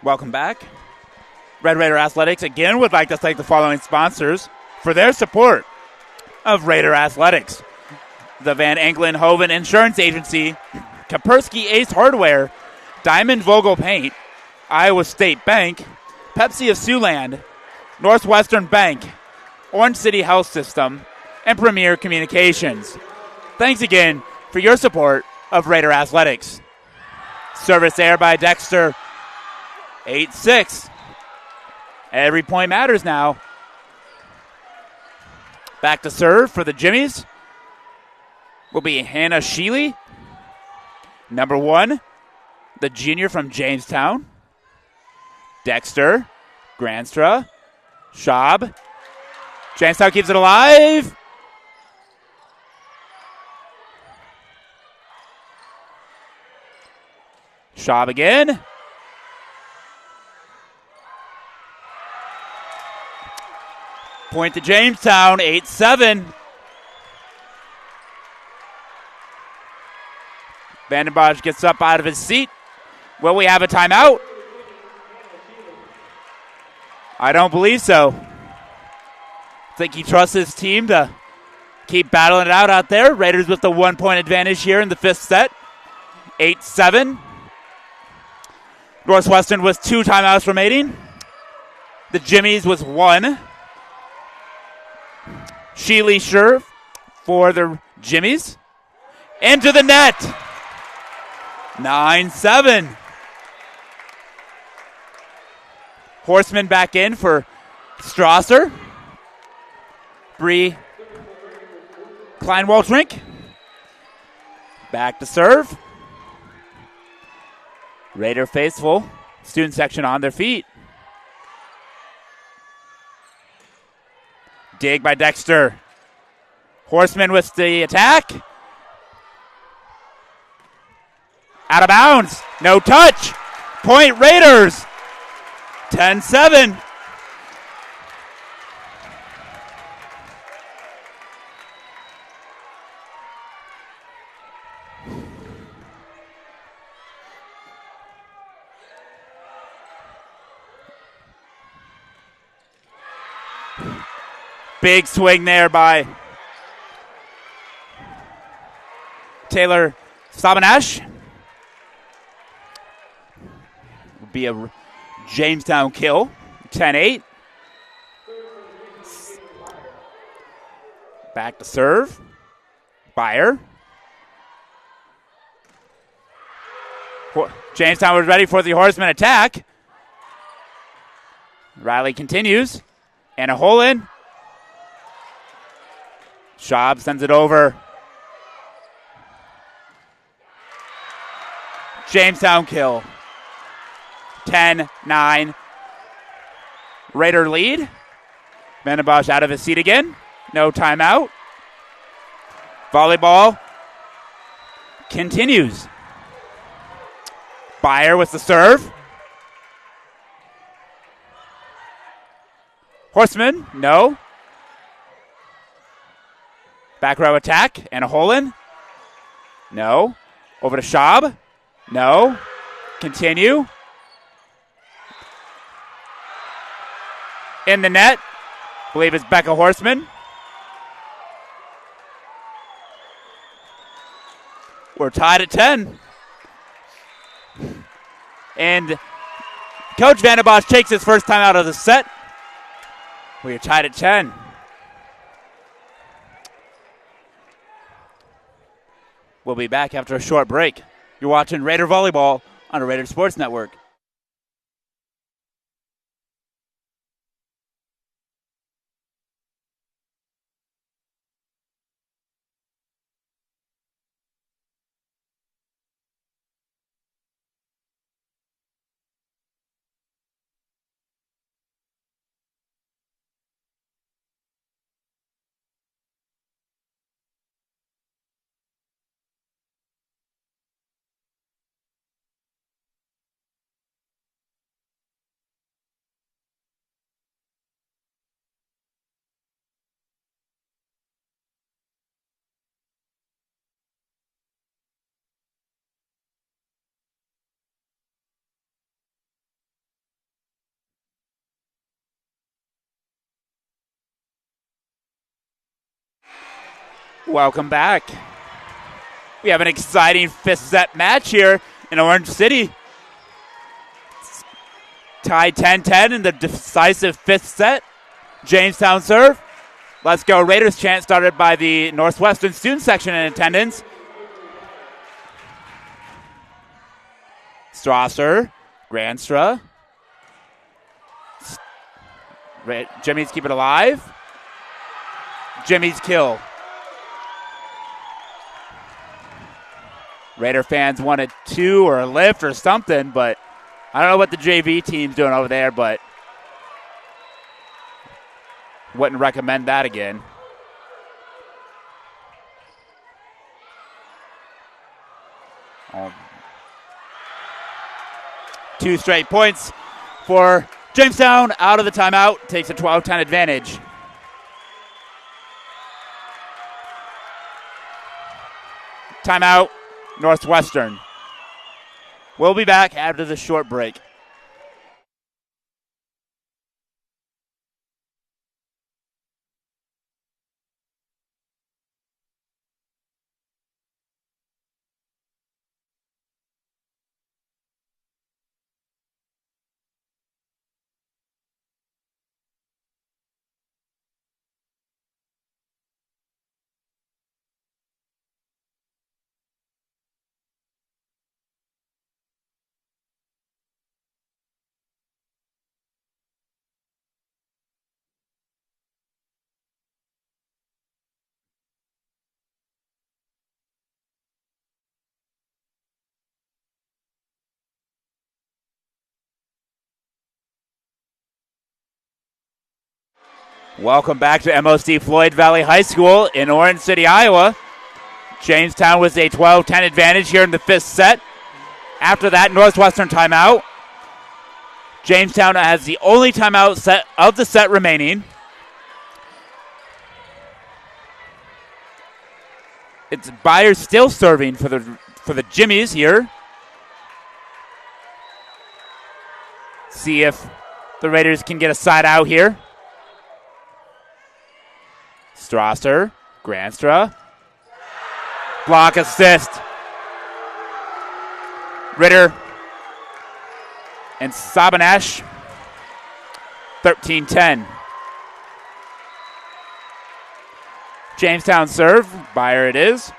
Welcome back. Red Raider Athletics again would like to thank the following sponsors for their support of Raider Athletics. The Van Engelen Hoven Insurance Agency, Kaspersky Ace Hardware, Diamond Vogel Paint, Iowa State Bank, Pepsi of Siouxland, Northwestern Bank, Orange City Health System, and Premier Communications. Thanks again for your support of Raider Athletics. Service there by Dexter. 8-6. Every point matters now. Back to serve for the Jimmies will be Hannah Sheely. Number 1, the junior from Jamestown. Dexter, Granstra, Schaub. Jamestown keeps it alive. Schaub again. Point to Jamestown, 8-7. Vandenbosch gets up out of his seat. Will we have a timeout? I don't believe so. I think he trusts his team to keep battling it out there. Raiders with the 1-point advantage here in the fifth set. 8-7. Northwestern with 2 timeouts remaining. The Jimmies with 1. Sheely serve for the Jimmies. Into the net. 9-7. Horseman back in for Strasser. Bree Kleinwaldrink. Back to serve. Raider faithful. Student section on their feet. Dig by Dexter. Horseman with the attack. Out of bounds. No touch. Point Raiders. 10-7. Big swing there by Taylor Sabanash. Would be a Jamestown kill. 10-8. Back to serve. Byer. Jamestown was ready for the Horseman attack. Riley continues. And a hole in. Schaub sends it over. Jamestown kill. 10-9. Raider lead. Vandenbosch out of his seat again. No timeout. Volleyball continues. Byer with the serve. Horseman, no. Back row attack and a hole in. No. Over to Schaub. No. Continue. In the net. I believe it's Becca Horseman. We're tied at 10. And Coach Vandenbosch takes his first time out of the set. We are tied at 10. We'll be back after a short break. You're watching Raider Volleyball on the Raider Sports Network. Welcome back. We have an exciting fifth set match here in Orange City. It's tied 10-10 in the decisive fifth set. Jamestown serve. Let's go Raiders chant started by the Northwestern student section in attendance. Strasser, Granstra. Jimmy's keep it alive. Jimmy's kill. Raider fans wanted two or a lift or something, but I don't know what the JV team's doing over there, but wouldn't recommend that again. Two straight points for Jamestown out of the timeout. Takes a 12-10 advantage. Timeout, Northwestern. We'll be back after the short break. Welcome back to MOC Floyd Valley High School in Orange City, Iowa. Jamestown was a 12-10 advantage here in the fifth set. After that, Northwestern timeout. Jamestown has the only timeout set of the set remaining. It's Byers still serving for the Jimmies here. See if the Raiders can get a side out here. Strasser, Granstra. Block assist. Ritter and Sabanash. 13-10. Jamestown serve. Bayer it is.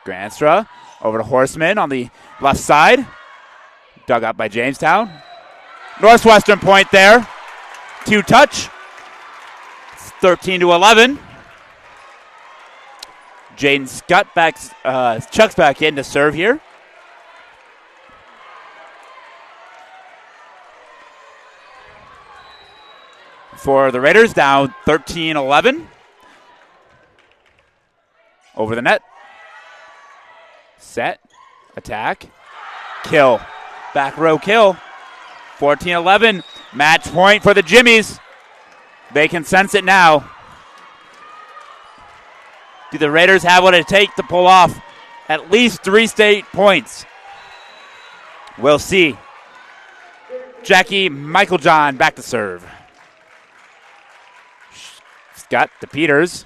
Granstra over to Horseman on the left side. Dug up by Jamestown. Northwestern point there. 2-touch. It's 13-11. Jaden Scott chucks back in to serve here. For the Raiders, down 13-11. Over the net. Set. Attack. Kill. Back row kill. 14-11. Match point for the Jimmies. They can sense it now. Do the Raiders have what it takes to pull off at least 3 state points? We'll see. Jackie Michaeljohn back to serve. Scott to Peters.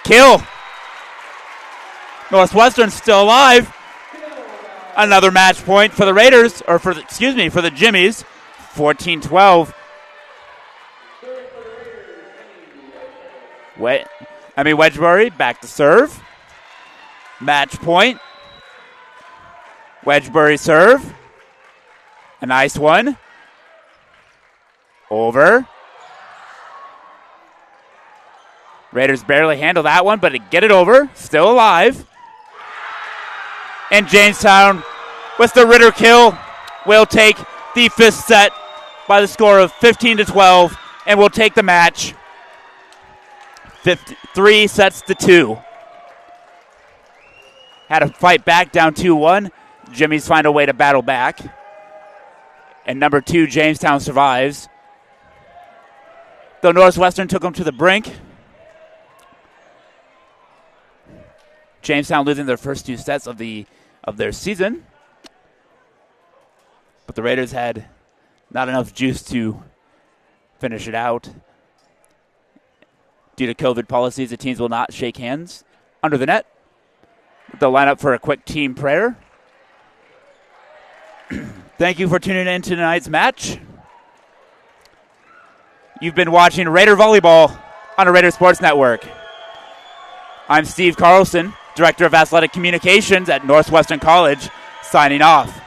Kill. Northwestern still alive. Another match point for the Raiders, or for the Jimmies. 14-12. Wedgbury back to serve. Match point. Wedgbury serve. A nice one. Over. Raiders barely handle that one, but get it over. Still alive. And Jamestown, with the Ritter kill, will take the fifth set by the score of 15-12, and will take the match 3 sets to 2. Had to fight back down 2-1. Jimmy's find a way to battle back. And number 2, Jamestown survives. Though Northwestern took them to the brink. Jamestown losing their first 2 sets of their season. But the Raiders had not enough juice to finish it out. Due to COVID policies, the teams will not shake hands under the net. They'll line up for a quick team prayer. Thank you for tuning in to tonight's match. You've been watching Raider Volleyball on the Raider Sports Network. I'm Steve Carlson, Director of Athletic Communications at Northwestern College, signing off.